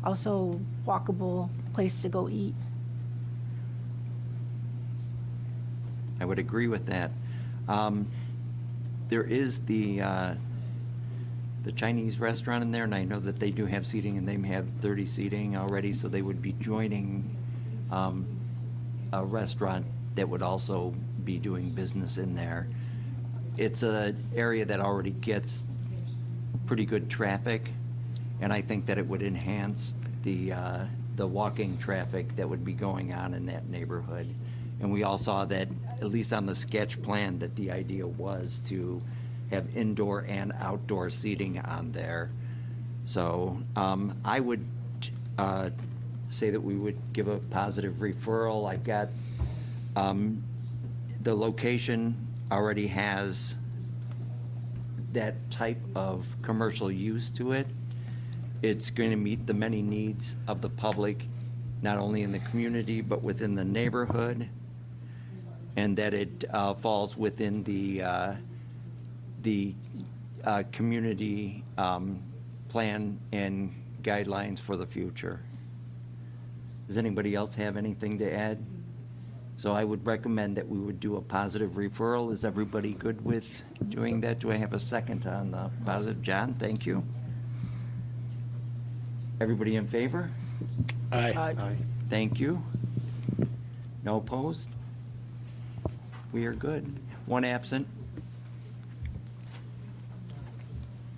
E: Also, walkable place to go eat.
A: I would agree with that. There is the Chinese restaurant in there, and I know that they do have seating, and they have 30 seating already, so they would be joining a restaurant that would also be doing business in there. It's an area that already gets pretty good traffic, and I think that it would enhance the walking traffic that would be going on in that neighborhood. And we all saw that, at least on the sketch plan, that the idea was to have indoor and outdoor seating on there. So I would say that we would give a positive referral. I've got, the location already has that type of commercial use to it. It's going to meet the many needs of the public, not only in the community, but within the neighborhood, and that it falls within the community plan and guidelines for the future. Does anybody else have anything to add? So I would recommend that we would do a positive referral. Is everybody good with doing that? Do I have a second on the positive? John, thank you. Everybody in favor?
K: Aye.
A: Thank you. No opposed? We are good. One absent.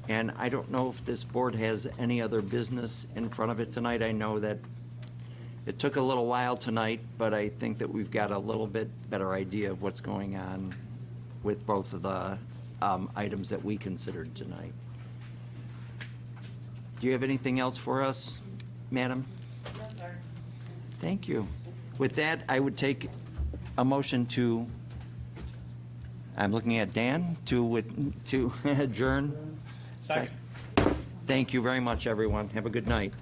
A: And I don't know if this board has any other business in front of it tonight. I know that it took a little while tonight, but I think that we've got a little bit better idea of what's going on with both of the items that we considered tonight. Do you have anything else for us, madam?
M: No, sir.
A: Thank you. With that, I would take a motion to, I'm looking at Dan, to adjourn.
K: Second.
A: Thank you very much, everyone. Have a good night.